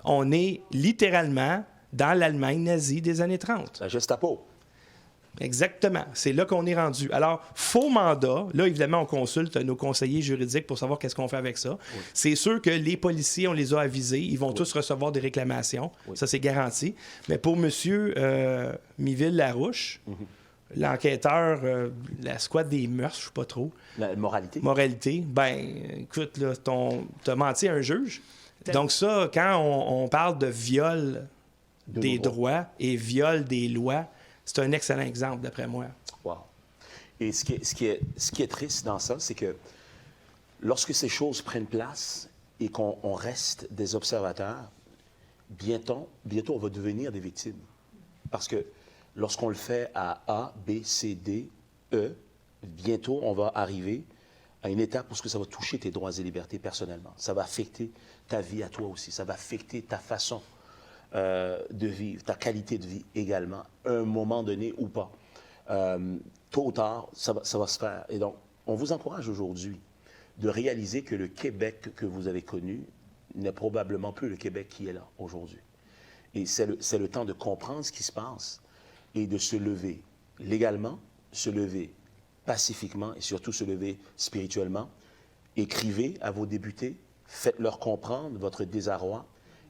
On est littéralement dans l'Allemagne nazie des années 30. La Gestapo. Exactement. C'est là qu'on est rendu. Alors, faux mandat, là, évidemment, on consulte nos conseillers juridiques pour savoir qu'est-ce qu'on fait avec ça. Oui. C'est sûr que les policiers, on les a avisés. Ils vont tous recevoir des réclamations. Oui. Ça, c'est garanti. Mais pour M. Miville-Larouche, l'enquêteur, la squad des mœurs, je ne sais pas trop. La moralité. Moralité. Ben, écoute, là, t'as menti à un juge. Donc ça, quand on parle de viol des droits et viol des lois, c'est un excellent exemple, d'après moi. Wow. Et ce qui est triste dans ça, c'est que lorsque ces choses prennent place et qu'on reste des observateurs, bientôt, on va devenir des victimes. Parce que lorsqu'on le fait à A, B, C, D, E, bientôt, on va arriver à une étape où ça va toucher tes droits et libertés personnellement. Ça va affecter ta vie à toi aussi. Ça va affecter ta façon de vivre, ta qualité de vie également, à un moment donné ou pas. Tôt ou tard, ça va se faire. Et donc, on vous encourage aujourd'hui de réaliser que le Québec que vous avez connu n'est probablement plus le Québec qui est là aujourd'hui. Et c'est le temps de comprendre ce qui se passe et de se lever légalement, se lever pacifiquement et surtout se lever spirituellement. Écrivez à vos députés, faites-leur comprendre votre désarroi.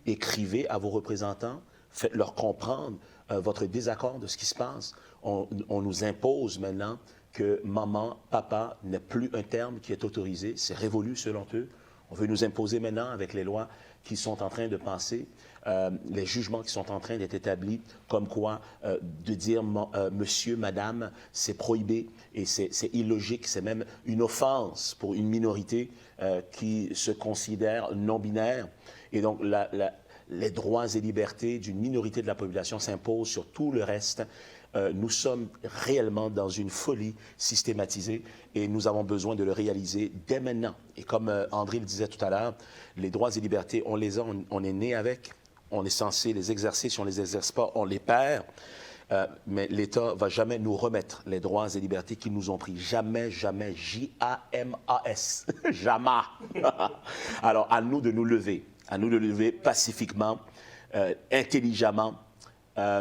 Écrivez à vos représentants, faites-leur comprendre votre désaccord de ce qui se passe. On nous impose maintenant que maman, papa n'est plus un terme qui est autorisé. C'est révolu selon eux. On veut nous imposer maintenant avec les lois qui sont en train de passer, les jugements qui sont en train d'être établis, comme quoi de dire monsieur, madame, c'est prohibé et c'est illogique. C'est même une offense pour une minorité qui se considère non-binaire. Et donc, les droits et libertés d'une minorité de la population s'imposent sur tout le reste. Nous sommes réellement dans une folie systématisée et nous avons besoin de le réaliser dès maintenant. Et comme André le disait tout à l'heure, les droits et libertés, on les a, on est né avec, on est censé les exercer. Si on ne les exerce pas, on les perd. Mais l'État ne va jamais nous remettre les droits et libertés qu'ils nous ont pris. Jamais, jamais. J-A-M-A-S. Jamais. Alors, à nous de nous lever. À nous de le lever pacifiquement, intelligemment,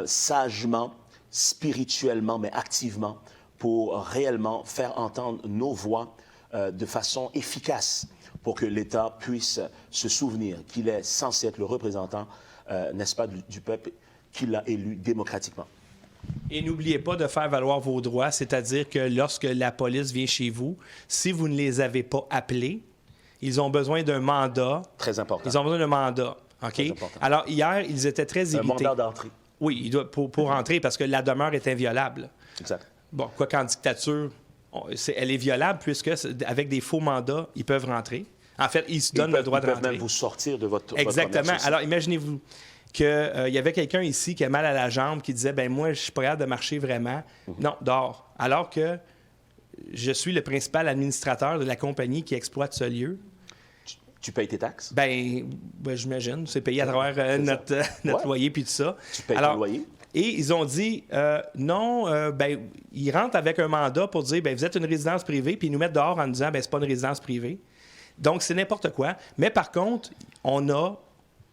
sagement, spirituellement, mais activement, pour réellement faire entendre nos voix de façon efficace, pour que l'État puisse se souvenir qu'il est censé être le représentant, n'est-ce pas, du peuple qu'il a élu démocratiquement. Et n'oubliez pas de faire valoir vos droits, c'est-à-dire que lorsque la police vient chez vous, si vous ne les avez pas appelés, ils ont besoin d'un mandat. Très important. Ils ont besoin d'un mandat. OK? Alors, hier, ils étaient très irrités. Un mandat d'entrée. Oui, il doit, pour entrer, parce que la demeure est inviolable. Exact. Bon, quoi qu'en dictature, elle est violable, puisque avec des faux mandats, ils peuvent rentrer. En fait, ils se donnent le droit de rentrer. Ils peuvent même vous sortir de votre Exactement. Alors, imaginez-vous qu'il y avait quelqu'un ici qui a mal à la jambe, qui disait, ben moi, je suis pas capable de marcher vraiment. Non, dehors. Alors que je suis le principal administrateur de la compagnie qui exploite ce lieu. Tu payes tes taxes? Ben j'imagine. C'est payé à travers notre loyer puis tout ça. Tu payes ton loyer? Et ils ont dit non, ils rentrent avec un mandat pour dire ben vous êtes une résidence privée, puis ils nous mettent dehors en nous disant ben c'est pas une résidence privée. Donc c'est n'importe quoi. Mais par contre, on a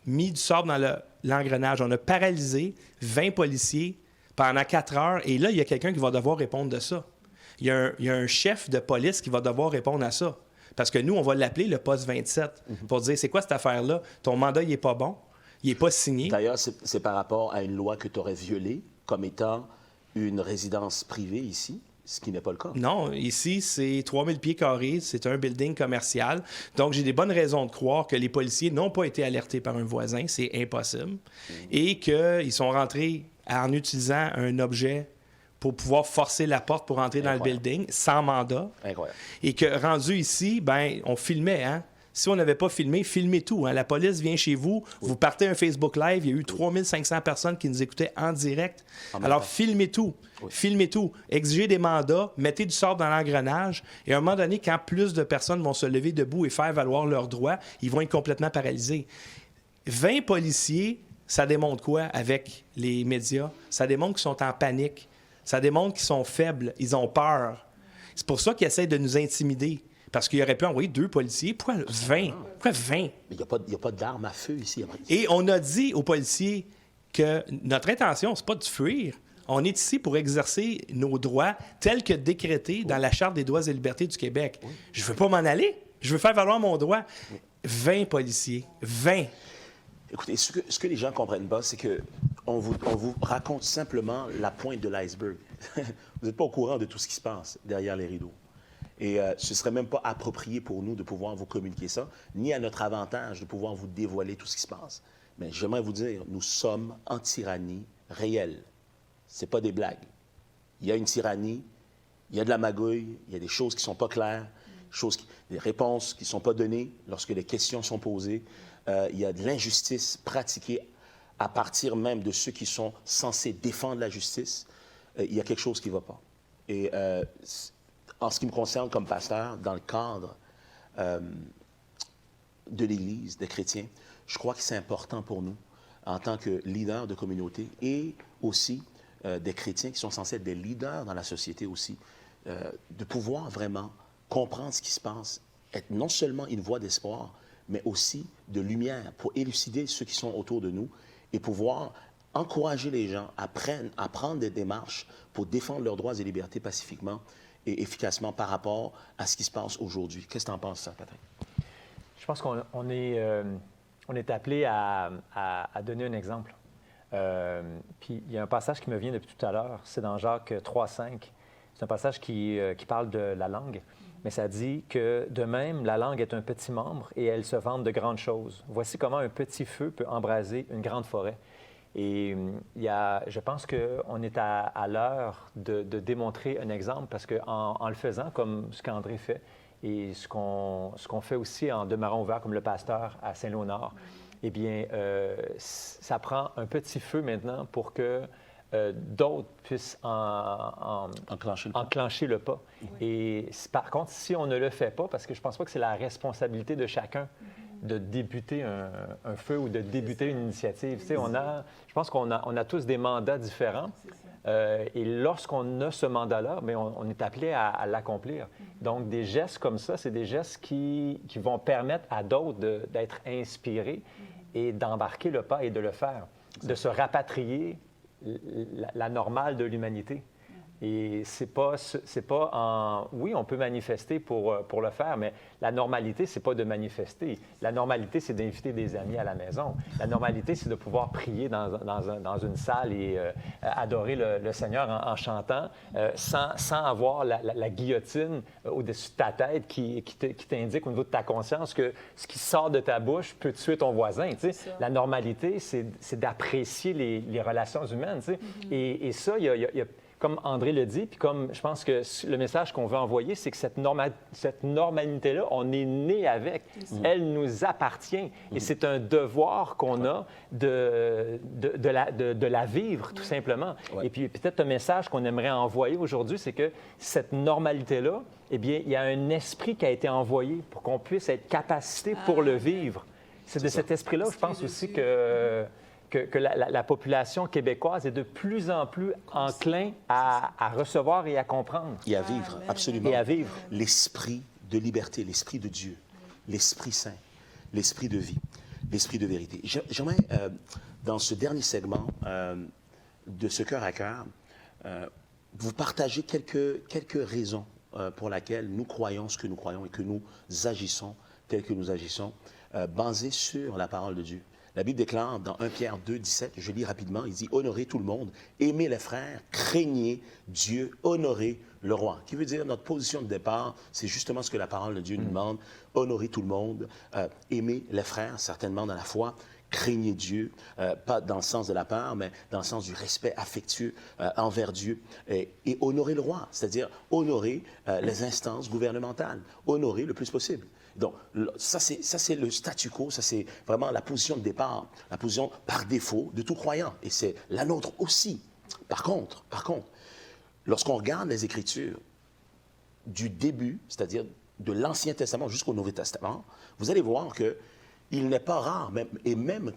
mis du sable dans l'engrenage. On a paralysé 20 policiers pendant 4 heures. Et là, il y a quelqu'un qui va devoir répondre de ça. Il y a un chef de police qui va devoir répondre à ça. Parce que nous, on va l'appeler le poste 27 pour dire, c'est quoi cette affaire-là? Ton mandat, il n'est pas bon, il n'est pas signé. D'ailleurs, c'est par rapport à une loi que tu aurais violée comme étant une résidence privée ici, ce qui n'est pas le cas. Non, ici, c'est 3000 pieds carrés, c'est un building commercial. Donc, j'ai des bonnes raisons de croire que les policiers n'ont pas été alertés par un voisin, c'est impossible, et qu'ils sont rentrés en utilisant un objet pour pouvoir forcer la porte pour entrer dans le building, sans mandat. Incroyable. Et que, rendu ici, ben on filmait, hein? Si on n'avait pas filmé, filmez tout. Hein? La police vient chez vous, vous partez un Facebook Live, il y a eu 3500 personnes qui nous écoutaient en direct. Alors, filmez tout. Filmez tout. Exigez des mandats, mettez du sable dans l'engrenage. Et à un moment donné, quand plus de personnes vont se lever debout et faire valoir leurs droits, ils vont être complètement paralysés. 20 policiers, ça démontre quoi avec les médias? Ça démontre qu'ils sont en panique. Ça démontre qu'ils sont faibles, ils ont peur. C'est pour ça qu'ils essaient de nous intimider. Parce qu'il aurait pu envoyer 2 policiers. Pourquoi 20? Pourquoi 20? Mais il n'y a pas d'armes à feu ici. Et on a dit aux policiers, que notre intention, c'est pas de fuir. On est ici pour exercer nos droits tels que décrétés dans la Charte des droits et libertés du Québec. Je veux pas m'en aller. Je veux faire valoir mon droit. 20 policiers. 20. Écoutez, ce que les gens ne comprennent pas, c'est qu'on vous raconte simplement la pointe de l'iceberg. Vous n'êtes pas au courant de tout ce qui se passe derrière les rideaux. Et ce ne serait même pas approprié pour nous de pouvoir vous communiquer ça, ni à notre avantage de pouvoir vous dévoiler tout ce qui se passe. Mais j'aimerais vous dire, nous sommes en tyrannie réelle. Ce n'est pas des blagues. Il y a une tyrannie, il y a de la magouille, il y a des choses qui ne sont pas claires, des réponses qui ne sont pas données lorsque les questions sont posées. Il y a de l'injustice pratiquée à partir même de ceux qui sont censés défendre la justice. Il y a quelque chose qui ne va pas. Et en ce qui me concerne comme pasteur, dans le cadre de l'Église, des chrétiens, je crois que c'est important pour nous, en tant que leaders de communauté et aussi des chrétiens qui sont censés être des leaders dans la société aussi, de pouvoir vraiment comprendre ce qui se passe, être non seulement une voie d'espoir, mais aussi de lumière pour élucider ceux qui sont autour de nous et pouvoir encourager les gens à prendre des démarches pour défendre leurs droits et libertés pacifiquement et efficacement par rapport à ce qui se passe aujourd'hui. Qu'est-ce que tu en penses, ça, Patrick? Je pense qu'on est appelé à donner un exemple. Puis il y a un passage qui me vient depuis tout à l'heure, c'est dans Jacques 3,5. C'est un passage qui parle de la langue, mais ça dit que de même, la langue est un petit membre et elle se vante de grandes choses. Voici comment un petit feu peut embraser une grande forêt. Et je pense qu'on est à l'heure de démontrer un exemple parce qu'en le faisant, comme ce qu'André fait, et ce qu'on fait aussi en demeurant ouvert comme le pasteur à Saint-Léonard, eh bien, ça prend un petit feu maintenant pour que d'autres puissent enclencher le pas. Oui. Et par contre, si on ne le fait pas, parce que je ne pense pas que c'est la responsabilité de chacun de débuter un feu ou de débuter une initiative. Tu sais, je pense qu'on a tous des mandats différents. Et lorsqu'on a ce mandat-là, bien, on est appelé à l'accomplir. Donc, des gestes comme ça, c'est des gestes qui vont permettre à d'autres d'être inspirés et d'embarquer le pas et de le faire, de se rapatrier la normale de l'humanité. Et c'est pas en... Oui, on peut manifester pour le faire, mais la normalité, c'est pas de manifester. La normalité, c'est d'inviter des amis à la maison. La normalité, c'est de pouvoir prier dans une salle et adorer le Seigneur en chantant sans avoir la guillotine au-dessus de ta tête qui t'indique au niveau de ta conscience que ce qui sort de ta bouche peut tuer ton voisin. Tu sais. La normalité, c'est d'apprécier les relations humaines. Tu sais. Et ça, il y a comme André le dit, puis comme je pense que le message qu'on veut envoyer, c'est que cette normalité-là, on est né avec. Elle nous appartient. Et c'est un devoir qu'on a de la vivre, tout simplement. Ouais. Et puis peut-être un message qu'on aimerait envoyer aujourd'hui, c'est que cette normalité-là, eh bien, il y a un esprit qui a été envoyé pour qu'on puisse être capacité pour le vivre. C'est de cet esprit-là, je pense aussi que la population québécoise est de plus en plus enclin à recevoir et à comprendre. Et à vivre, absolument. Et à vivre. L'esprit de liberté, l'esprit de Dieu, l'esprit saint, l'esprit de vie, l'esprit de vérité. J'aimerais, dans ce dernier segment de ce cœur à cœur, vous partager quelques raisons pour lesquelles nous croyons ce que nous croyons et que nous agissons tel que nous agissons, basées sur la parole de Dieu. La Bible déclare dans 1 Pierre 2, 17, je lis rapidement, il dit « Honorez tout le monde, aimez les frères, craignez Dieu, honorez le roi ». Qui veut dire notre position de départ, c'est justement ce que la parole de Dieu nous demande, honorez tout le monde, aimez les frères, certainement dans la foi, craignez Dieu, pas dans le sens de la peur, mais dans le sens du respect affectueux envers Dieu, et honorer le roi, c'est-à-dire honorer les instances gouvernementales, honorer le plus possible. Donc, ça, c'est le statu quo, ça, c'est vraiment la position de départ, la position par défaut de tout croyant. Et c'est la nôtre aussi. Par contre, lorsqu'on regarde les Écritures du début, c'est-à-dire de l'Ancien Testament jusqu'au Nouveau Testament, vous allez voir qu'il n'est pas rare et même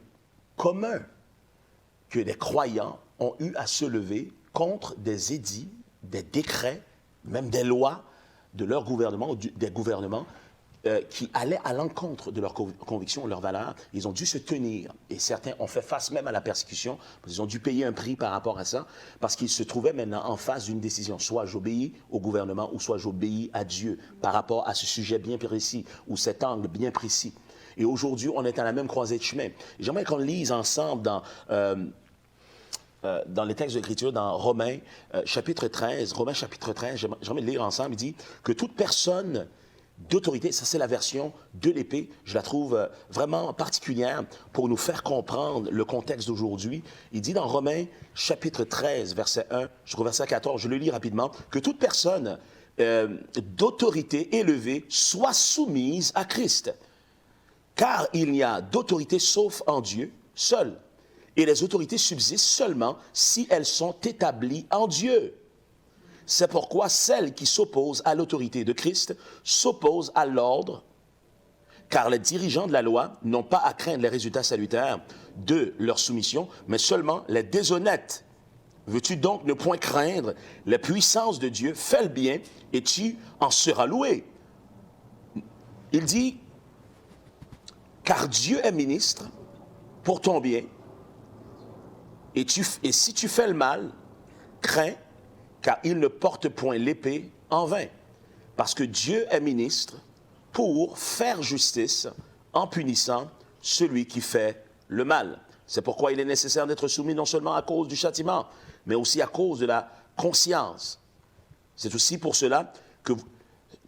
commun que des croyants ont eu à se lever contre des édits, des décrets, même des lois de leur gouvernement ou des gouvernements qui allaient à l'encontre de leurs convictions, leurs valeurs. Ils ont dû se tenir. Et certains ont fait face même à la persécution. Ils ont dû payer un prix par rapport à ça, parce qu'ils se trouvaient maintenant en face d'une décision. Soit j'obéis au gouvernement, ou soit j'obéis à Dieu par rapport à ce sujet bien précis, ou cet angle bien précis. Et aujourd'hui, on est à la même croisée de chemin. J'aimerais qu'on lise ensemble dans les textes de l'Écriture, dans Romains, chapitre 13. Romains, chapitre 13, j'aimerais le lire ensemble. Il dit que toute personne d'autorité, ça c'est la version de l'épée, je la trouve vraiment particulière pour nous faire comprendre le contexte d'aujourd'hui. Il dit dans Romains, chapitre 13, verset 1, jusqu'au verset 14, je le lis rapidement, que toute personne d'autorité élevée soit soumise à Christ. Car il n'y a d'autorité sauf en Dieu seul. Et les autorités subsistent seulement si elles sont établies en Dieu. C'est pourquoi celles qui s'opposent à l'autorité de Christ s'opposent à l'ordre, car les dirigeants de la loi n'ont pas à craindre les résultats salutaires de leur soumission, mais seulement les déshonnêtes. Veux-tu donc ne point craindre les puissances de Dieu? Fais le bien et tu en seras loué. Il dit, car Dieu est ministre pour ton bien, et si tu fais le mal, crains, car il ne porte point l'épée en vain. Parce que Dieu est ministre pour faire justice en punissant celui qui fait le mal. C'est pourquoi il est nécessaire d'être soumis non seulement à cause du châtiment, mais aussi à cause de la conscience. C'est aussi pour cela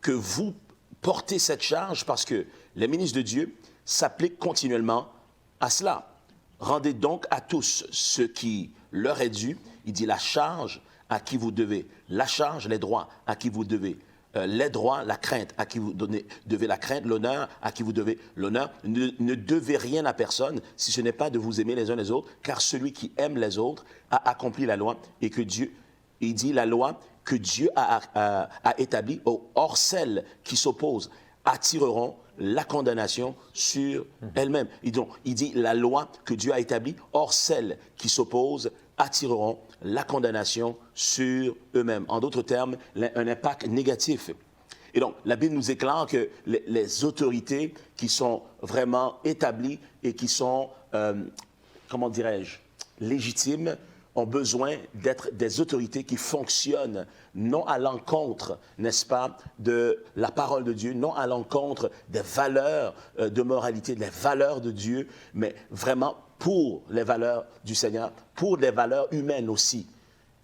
que vous portez cette charge, parce que les ministres de Dieu s'appliquent continuellement à cela. Rendez donc à tous ce qui leur est dû. Il dit la charge à qui vous devez, la charge, les droits à qui vous devez, les droits, la crainte à qui vous devez la crainte, l'honneur à qui vous devez l'honneur. Ne devez rien à personne si ce n'est pas de vous aimer les uns les autres, car celui qui aime les autres a accompli la loi, et que Dieu, il dit la loi que Dieu a établie. Or, celles qui s'opposent attireront la condamnation sur elles-mêmes. Il dit la loi que Dieu a établie, or celles qui s'opposent attireront la condamnation sur eux-mêmes. En d'autres termes, un impact négatif. Et donc, la Bible nous éclaire que les autorités qui sont vraiment établies et qui sont, comment dirais-je, légitimes, ont besoin d'être des autorités qui fonctionnent non à l'encontre, n'est-ce pas, de la parole de Dieu, non à l'encontre des valeurs de moralité, des valeurs de Dieu, mais vraiment pour les valeurs du Seigneur, pour les valeurs humaines aussi.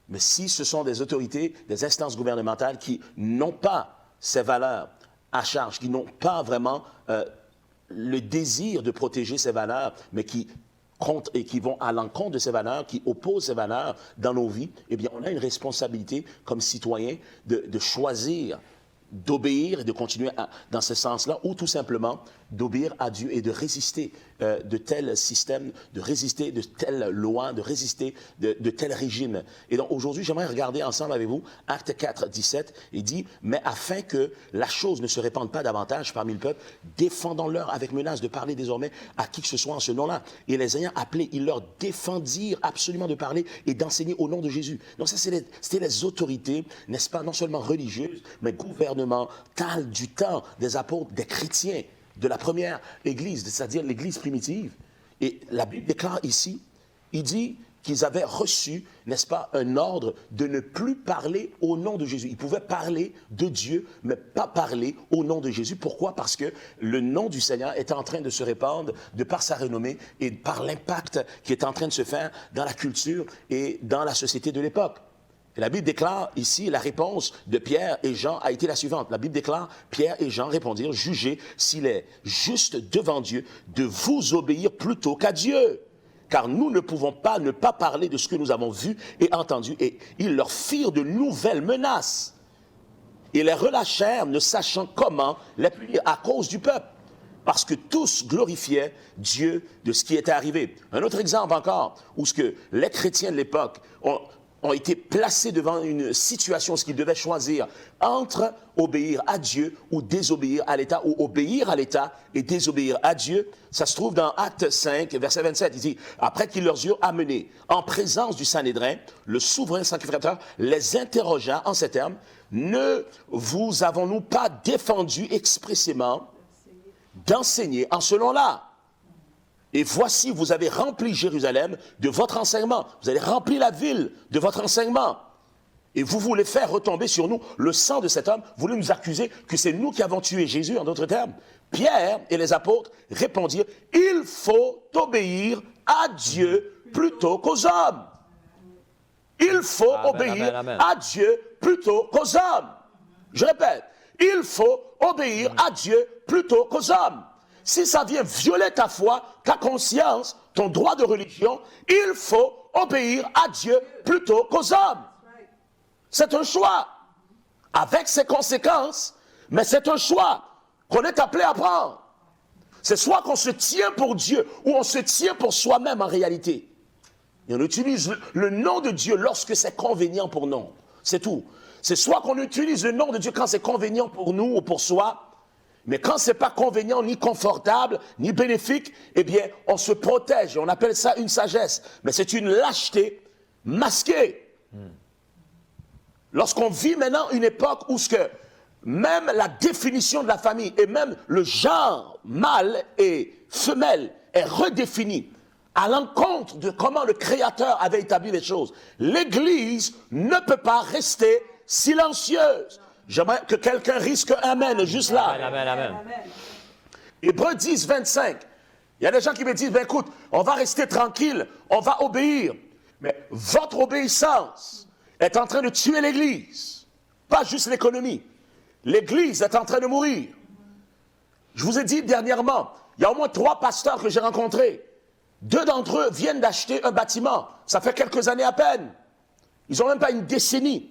Mais si ce sont des autorités, des instances gouvernementales qui n'ont pas ces valeurs à charge, qui n'ont pas vraiment le désir de protéger ces valeurs, mais qui vont à l'encontre de ces valeurs, qui opposent ces valeurs dans nos vies, eh bien, on a une responsabilité comme citoyen de choisir, d'obéir et de continuer dans ce sens-là, ou tout simplement d'obéir à Dieu et de résister de tels systèmes, de résister de telles lois, de résister de tels régimes. Et donc aujourd'hui, j'aimerais regarder ensemble avec vous Acte 4, 17, il dit « Mais afin que la chose ne se répande pas davantage parmi le peuple, défendons-leur avec menace de parler désormais à qui que ce soit en ce nom-là. Et les ayant appelés, ils leur défendirent absolument de parler et d'enseigner au nom de Jésus. » Donc ça, c'était les autorités, n'est-ce pas, non seulement religieuses, mais gouvernementales du temps des apôtres, des chrétiens, de la première Église, c'est-à-dire l'Église primitive. Et la Bible déclare ici, il dit qu'ils avaient reçu, n'est-ce pas, un ordre de ne plus parler au nom de Jésus. Ils pouvaient parler de Dieu, mais pas parler au nom de Jésus. Pourquoi? Parce que le nom du Seigneur est en train de se répandre de par sa renommée et par l'impact qui est en train de se faire dans la culture et dans la société de l'époque. Et la Bible déclare ici, la réponse de Pierre et Jean a été la suivante. La Bible déclare, Pierre et Jean répondirent, jugez s'il est juste devant Dieu de vous obéir plutôt qu'à Dieu. Car nous ne pouvons pas ne pas parler de ce que nous avons vu et entendu. Et ils leur firent de nouvelles menaces. Et les relâchèrent, ne sachant comment les punir à cause du peuple. Parce que tous glorifiaient Dieu de ce qui était arrivé. Un autre exemple encore, où ce que les chrétiens de l'époque ont été placés devant une situation, ce qu'ils devaient choisir entre obéir à Dieu ou désobéir à l'État, ou obéir à l'État et désobéir à Dieu. Ça se trouve dans Acte 5, verset 27. Il dit, après qu'ils leur eurent amenés en présence du Sanhédrin, le souverain sacrificateur les interrogea en ces termes, ne vous avons-nous pas défendu expressément d'enseigner en ce nom-là. Et voici, vous avez rempli Jérusalem de votre enseignement. Vous avez rempli la ville de votre enseignement. Et vous voulez faire retomber sur nous le sang de cet homme. Vous voulez nous accuser que c'est nous qui avons tué Jésus, en d'autres termes. Pierre et les apôtres répondirent, il faut obéir à Dieu plutôt qu'aux hommes. Il faut obéir à Dieu plutôt qu'aux hommes. Je répète, il faut obéir à Dieu plutôt qu'aux hommes. Si ça vient violer ta foi, ta conscience, ton droit de religion, il faut obéir à Dieu plutôt qu'aux hommes. C'est un choix, avec ses conséquences, mais c'est un choix qu'on est appelé à prendre. C'est soit qu'on se tient pour Dieu, ou on se tient pour soi-même en réalité. Et on utilise le nom de Dieu lorsque c'est convenient pour nous. C'est tout. C'est soit qu'on utilise le nom de Dieu quand c'est convenient pour nous ou pour soi, mais quand ce n'est pas convenient, ni confortable, ni bénéfique, eh bien, on se protège. Et on appelle ça une sagesse. Mais c'est une lâcheté masquée. Lorsqu'on vit maintenant une époque où même la définition de la famille et même le genre mâle et femelle est redéfini à l'encontre de comment le Créateur avait établi les choses, l'Église ne peut pas rester silencieuse. J'aimerais que quelqu'un risque un amen, juste là. Amen, amen. Hébreux 10, 25. Il y a des gens qui me disent, ben écoute, on va rester tranquille, on va obéir. Mais votre obéissance est en train de tuer l'Église. Pas juste l'économie. L'Église est en train de mourir. Je vous ai dit dernièrement, il y a au moins 3 pasteurs que j'ai rencontrés. 2 d'entre eux viennent d'acheter un bâtiment. Ça fait quelques années à peine. Ils n'ont même pas une décennie.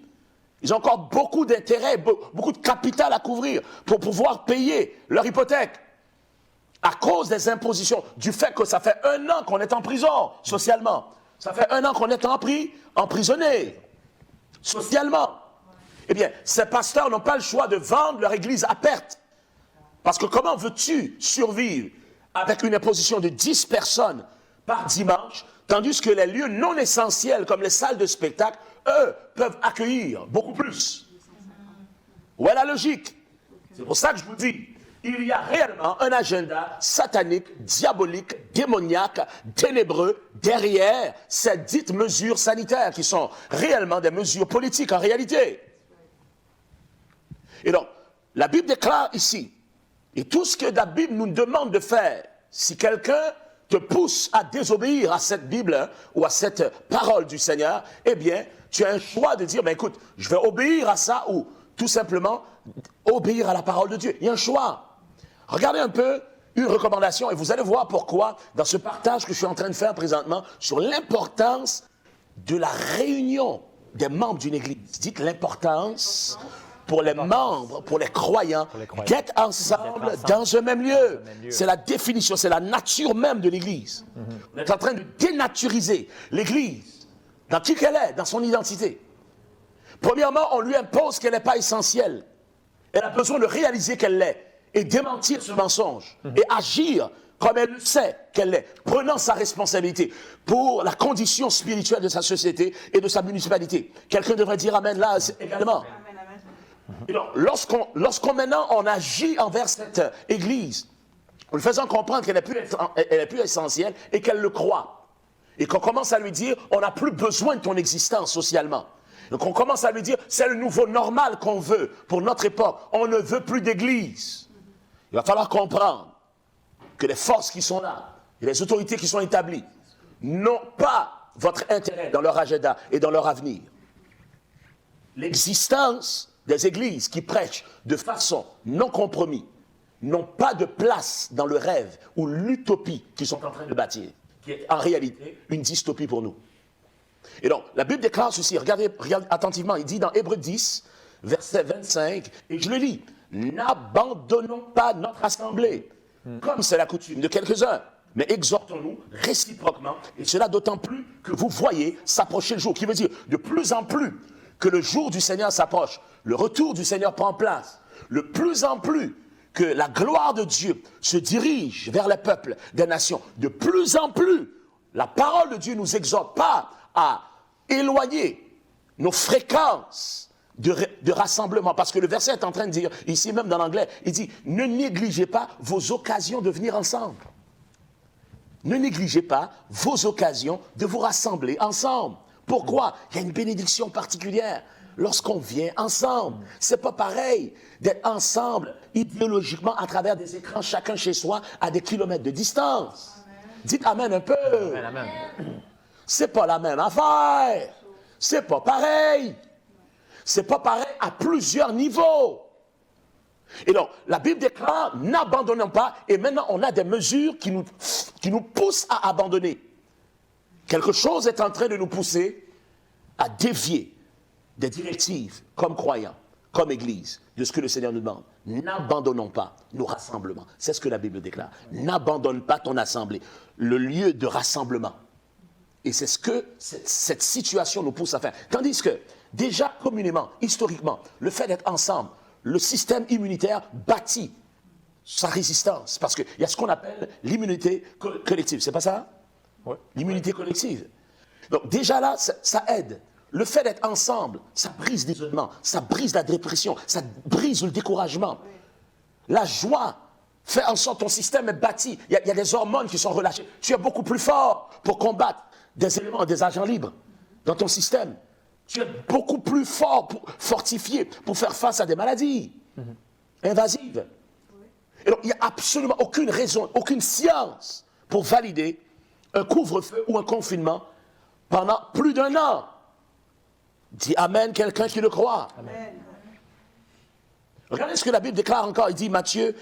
Ils ont encore beaucoup d'intérêts, beaucoup de capital à couvrir pour pouvoir payer leur hypothèque. À cause des impositions, du fait que ça fait 1 an qu'on est en prison, socialement. Ça fait 1 an qu'on est emprisonné, socialement. Eh bien, ces pasteurs n'ont pas le choix de vendre leur église à perte. Parce que comment veux-tu survivre avec une imposition de 10 personnes par dimanche, tandis que les lieux non essentiels, comme les salles de spectacle, eux, peuvent accueillir beaucoup plus. Où est la logique? C'est pour ça que je vous dis, il y a réellement un agenda satanique, diabolique, démoniaque, ténébreux derrière ces dites mesures sanitaires qui sont réellement des mesures politiques en réalité. Et donc, la Bible déclare ici, et tout ce que la Bible nous demande de faire, si quelqu'un te pousse à désobéir à cette Bible ou à cette parole du Seigneur, eh bien, tu as un choix de dire, ben écoute, je vais obéir à ça ou tout simplement obéir à la parole de Dieu. Il y a un choix. Regardez un peu une recommandation et vous allez voir pourquoi dans ce partage que je suis en train de faire présentement sur l'importance de la réunion des membres d'une église. Dites l'importance pour les membres, pour les croyants, d'être ensemble dans un même lieu. C'est la définition, c'est la nature même de l'Église. On est en train de dénaturiser l'Église, dans qui qu'elle est, dans son identité. Premièrement, on lui impose qu'elle n'est pas essentielle. Elle a besoin de réaliser qu'elle l'est et démentir ce mensonge et agir comme elle sait qu'elle l'est, prenant sa responsabilité pour la condition spirituelle de sa société et de sa municipalité. Quelqu'un devrait dire Amen là également. Et donc, lorsqu'on maintenant on agit envers cette église, en lui faisant comprendre qu'elle n'est plus essentielle et qu'elle le croit, et qu'on commence à lui dire, on n'a plus besoin de ton existence socialement. Donc on commence à lui dire, c'est le nouveau normal qu'on veut pour notre époque. On ne veut plus d'église. Il va falloir comprendre que les forces qui sont là, et les autorités qui sont établies, n'ont pas votre intérêt dans leur agenda et dans leur avenir. L'existence des églises qui prêchent de façon non compromis n'ont pas de place dans le rêve ou l'utopie qu'ils sont en train de bâtir, qui est en réalité une dystopie pour nous. Et donc, la Bible déclare ceci, regardez attentivement, il dit dans Hébreux 10, verset 25, et je le lis, « N'abandonnons pas notre assemblée, comme c'est la coutume de quelques-uns, mais exhortons-nous réciproquement, et cela d'autant plus que vous voyez s'approcher le jour. » Qui veut dire, de plus en plus que le jour du Seigneur s'approche, le retour du Seigneur prend place, de plus en plus que la gloire de Dieu se dirige vers les peuples des nations, de plus en plus, la parole de Dieu nous exhorte pas à éloigner nos fréquences de rassemblement. Parce que le verset est en train de dire, ici même dans l'anglais, il dit, ne négligez pas vos occasions de venir ensemble. Ne négligez pas vos occasions de vous rassembler ensemble. Pourquoi? Il y a une bénédiction particulière lorsqu'on vient ensemble. C'est pas pareil d'être ensemble idéologiquement à travers des écrans, chacun chez soi, à des kilomètres de distance. Amen. Dites amen un peu. Amen, amen. C'est pas la même affaire. C'est pas pareil. C'est pas pareil à plusieurs niveaux. Et donc, la Bible déclare, n'abandonnons pas, et maintenant on a des mesures qui nous poussent à abandonner. Quelque chose est en train de nous pousser à dévier des directives comme croyants, comme Église, de ce que le Seigneur nous demande. N'abandonnons pas nos rassemblements. C'est ce que la Bible déclare. N'abandonne pas ton assemblée, le lieu de rassemblement. Et c'est ce que cette situation nous pousse à faire. Tandis que, déjà communément, historiquement, le fait d'être ensemble, le système immunitaire bâtit sa résistance. Parce qu'il y a ce qu'on appelle l'immunité collective. C'est pas ça? Oui. L'immunité collective. Donc déjà là, ça aide. Le fait d'être ensemble, ça brise l'isolement, ça brise la dépression, ça brise le découragement. La joie fait en sorte que ton système est bâti. Il y a des hormones qui sont relâchées. Tu es beaucoup plus fort pour combattre des éléments, des agents libres dans ton système. Tu es beaucoup plus fort, fortifié pour faire face à des maladies invasives. Et donc, il n'y a absolument aucune raison, aucune science pour valider un couvre-feu ou un confinement pendant plus d'1 an. Dis Amen, quelqu'un qui le croit. Amen. Regardez ce que la Bible déclare encore. Il dit, Matthieu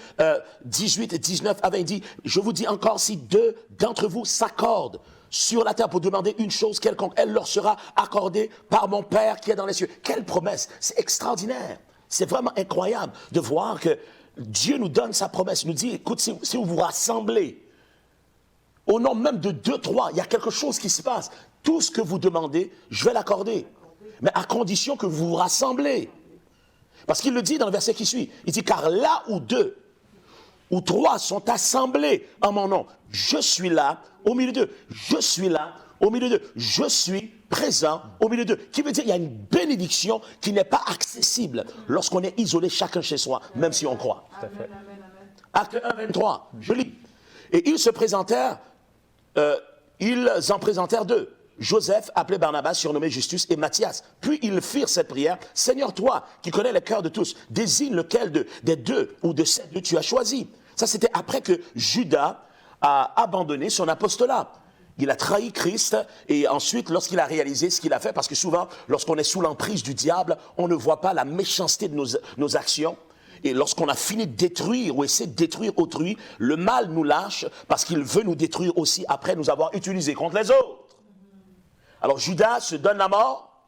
18 et 19 à 20, il dit, je vous dis encore, si 2 d'entre vous s'accordent sur la terre pour demander une chose quelconque, elle leur sera accordée par mon Père qui est dans les cieux. Quelle promesse! C'est extraordinaire. C'est vraiment incroyable de voir que Dieu nous donne sa promesse. Il nous dit, écoute, si vous vous rassemblez, au nom même de 2, 3, il y a quelque chose qui se passe. Tout ce que vous demandez, je vais l'accorder. Mais à condition que vous vous rassemblez. Parce qu'il le dit dans le verset qui suit. Il dit, car là où 2 ou 3 sont assemblés en mon nom, je suis là au milieu d'eux. Je suis là au milieu d'eux. Je suis présent au milieu d'eux. Qui veut dire qu'il y a une bénédiction qui n'est pas accessible lorsqu'on est isolé chacun chez soi, même si on croit. Tout à fait. Acte 1, 23, je lis. Et ils se présentèrent, ils en présentèrent 2. Joseph, appelé Barnabas, surnommé Justus, et Matthias. Puis ils firent cette prière. Seigneur, toi, qui connais les cœurs de tous, désigne lequel des 2 ou de ces 2 tu as choisi. Ça, c'était après que Judas a abandonné son apostolat. Il a trahi Christ et ensuite, lorsqu'il a réalisé ce qu'il a fait, parce que souvent, lorsqu'on est sous l'emprise du diable, on ne voit pas la méchanceté de nos actions. Et lorsqu'on a fini de détruire ou essayer de détruire autrui, le mal nous lâche parce qu'il veut nous détruire aussi après nous avoir utilisés contre les autres. Alors Judas se donne la mort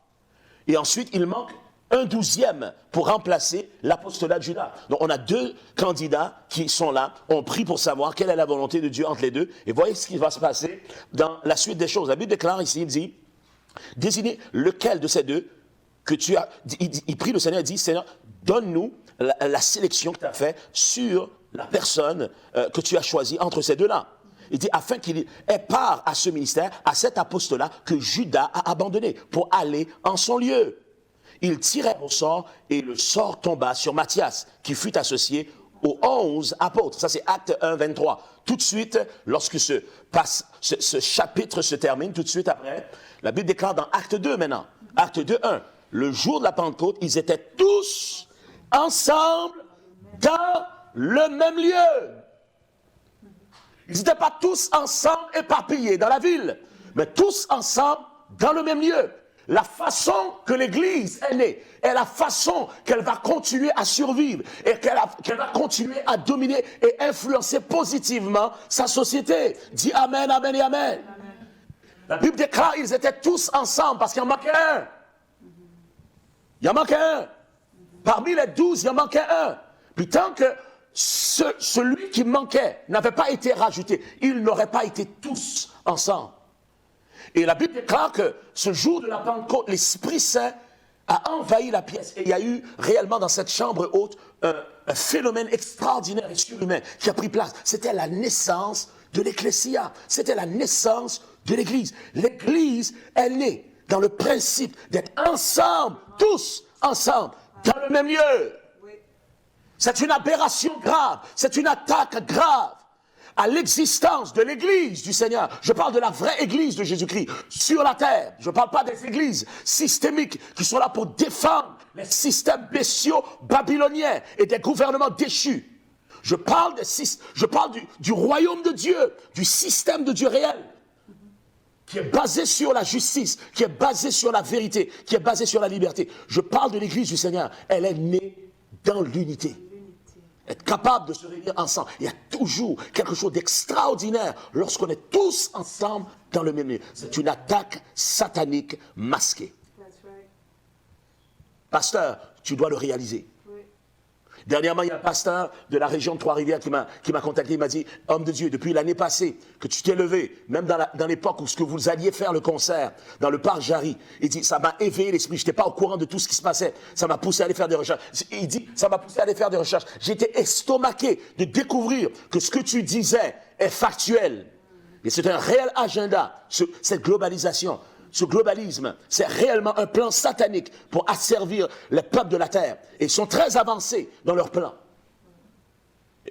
et ensuite il manque un 12e pour remplacer l'apostolat de Judas. Donc on a 2 candidats qui sont là, on prie pour savoir quelle est la volonté de Dieu entre les 2. Et voyez ce qui va se passer dans la suite des choses. La Bible déclare ici, il dit, désignez lequel de ces 2 que tu as... Il prie le Seigneur et dit, Seigneur, donne-nous la sélection que tu as faite sur la personne que tu as choisie entre ces 2-là. Il dit, afin qu'il ait part à ce ministère, à cet apostolat que Judas a abandonné pour aller en son lieu. Ils tirèrent au sort et le sort tomba sur Matthias, qui fut associé aux 11 apôtres. Ça, c'est Acte 1, 23. Tout de suite, lorsque ce chapitre se termine, tout de suite après, la Bible déclare dans Acte 2 maintenant. Acte 2, 1. Le jour de la Pentecôte, ils étaient tous ensemble dans le même lieu. Ils n'étaient pas tous ensemble éparpillés dans la ville, mais tous ensemble dans le même lieu. La façon que l'Église est née est la façon qu'elle va continuer à survivre et qu'elle va continuer à dominer et influencer positivement sa société. Dis Amen, Amen et Amen. La Bible déclare qu'ils étaient tous ensemble parce qu'il en manquait un. Il en manquait un. Parmi les 12, il en manquait un. Puis tant que celui qui manquait n'avait pas été rajouté, ils n'auraient pas été tous ensemble. Et la Bible déclare que ce jour de la Pentecôte, l'Esprit Saint a envahi la pièce. Et il y a eu réellement dans cette chambre haute un phénomène extraordinaire et surhumain qui a pris place. C'était la naissance de l'Ecclésia. C'était la naissance de l'Église. L'Église est née dans le principe d'être ensemble, tous ensemble dans le même lieu. C'est une aberration grave, c'est une attaque grave à l'existence de l'Église du Seigneur. Je parle de la vraie Église de Jésus-Christ sur la terre. Je ne parle pas des églises systémiques qui sont là pour défendre les systèmes bestiaux babyloniens et des gouvernements déchus. Je parle du royaume de Dieu, du système de Dieu réel, qui est basé sur la justice, qui est basé sur la vérité, qui est basé sur la liberté. Je parle de l'Église du Seigneur. Elle est née dans l'unité. Être capable de se réunir ensemble. Il y a toujours quelque chose d'extraordinaire lorsqu'on est tous ensemble dans le même lieu. C'est une attaque satanique masquée. Pasteur, tu dois le réaliser. Dernièrement, il y a un pasteur de la région de Trois-Rivières qui m'a contacté. Il m'a dit, homme de Dieu, depuis l'année passée que tu t'es levé, même dans l'époque où ce que vous alliez faire le concert dans le parc Jarry, il dit, ça m'a éveillé l'esprit. Je n'étais pas au courant de tout ce qui se passait. Ça m'a poussé à aller faire des recherches. Il dit, ça m'a poussé à aller faire des recherches. J'étais estomaqué de découvrir que ce que tu disais est factuel. Et c'est un réel agenda, cette globalisation. Ce globalisme, c'est réellement un plan satanique pour asservir les peuples de la terre. Et ils sont très avancés dans leur plan.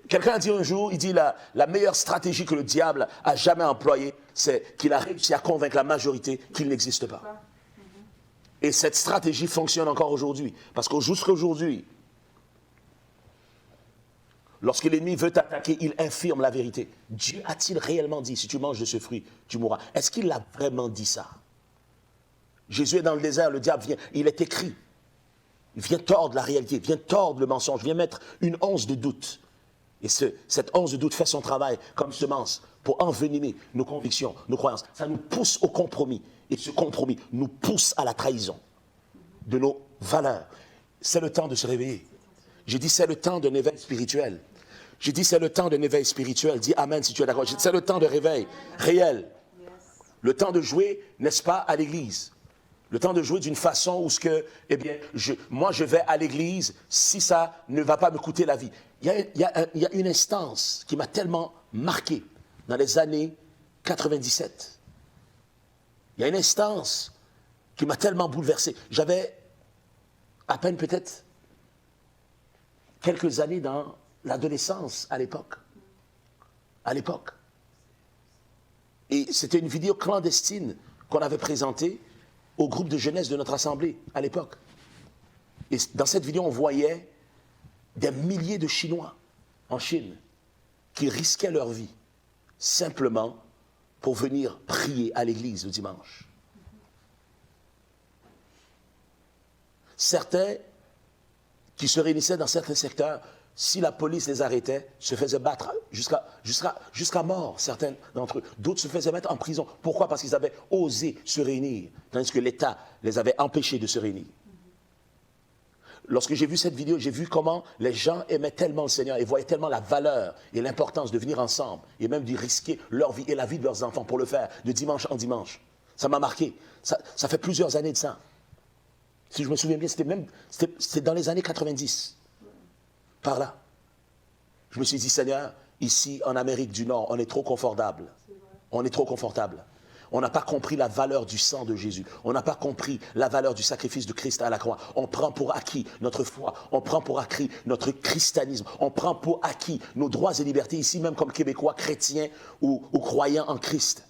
Quelqu'un a dit un jour, il dit la meilleure stratégie que le diable a jamais employée, c'est qu'il a réussi à convaincre la majorité qu'il n'existe pas. Et cette stratégie fonctionne encore aujourd'hui. Parce que jusqu'à aujourd'hui, lorsque l'ennemi veut t'attaquer, il infirme la vérité. Dieu a-t-il réellement dit, si tu manges de ce fruit, tu mourras? Est-ce qu'il a vraiment dit ça? Jésus est dans le désert, le diable vient, il est écrit. Il vient tordre la réalité, vient tordre le mensonge, vient mettre une once de doute. Et cette once de doute fait son travail comme semence pour envenimer nos convictions, nos croyances. Ça nous pousse au compromis. Et ce compromis nous pousse à la trahison de nos valeurs. C'est le temps de se réveiller. J'ai dit c'est le temps d'un éveil spirituel. J'ai dit c'est le temps d'un éveil spirituel. Dis Amen si tu es d'accord. J'ai dit c'est le temps de réveil réel. Le temps de jouer, n'est-ce pas, à l'église. Le temps de jouer d'une façon où moi je vais à l'église si ça ne va pas me coûter la vie. Il y a une instance qui m'a tellement marqué dans les années 97. Il y a une instance qui m'a tellement bouleversé. J'avais à peine peut-être quelques années dans l'adolescence à l'époque. À l'époque. Et c'était une vidéo clandestine qu'on avait présentée au groupe de jeunesse de notre assemblée à l'époque. Et dans cette vidéo, on voyait des milliers de Chinois en Chine qui risquaient leur vie simplement pour venir prier à l'église le dimanche. Certains qui se réunissaient dans certains secteurs, si la police les arrêtait, se faisaient battre jusqu'à mort, certains d'entre eux. D'autres se faisaient mettre en prison. Pourquoi? Parce qu'ils avaient osé se réunir, tandis que l'État les avait empêchés de se réunir. Lorsque j'ai vu cette vidéo, j'ai vu comment les gens aimaient tellement le Seigneur et voyaient tellement la valeur et l'importance de venir ensemble et même de risquer leur vie et la vie de leurs enfants pour le faire de dimanche en dimanche. Ça m'a marqué. Ça fait plusieurs années de ça. Si je me souviens bien, c'était dans les années 90. Par là. Je me suis dit, Seigneur, ici, en Amérique du Nord, on est trop confortable. On est trop confortable. On n'a pas compris la valeur du sang de Jésus. On n'a pas compris la valeur du sacrifice de Christ à la croix. On prend pour acquis notre foi. On prend pour acquis notre christianisme. On prend pour acquis nos droits et libertés, ici même comme Québécois, chrétiens ou croyants en Christ.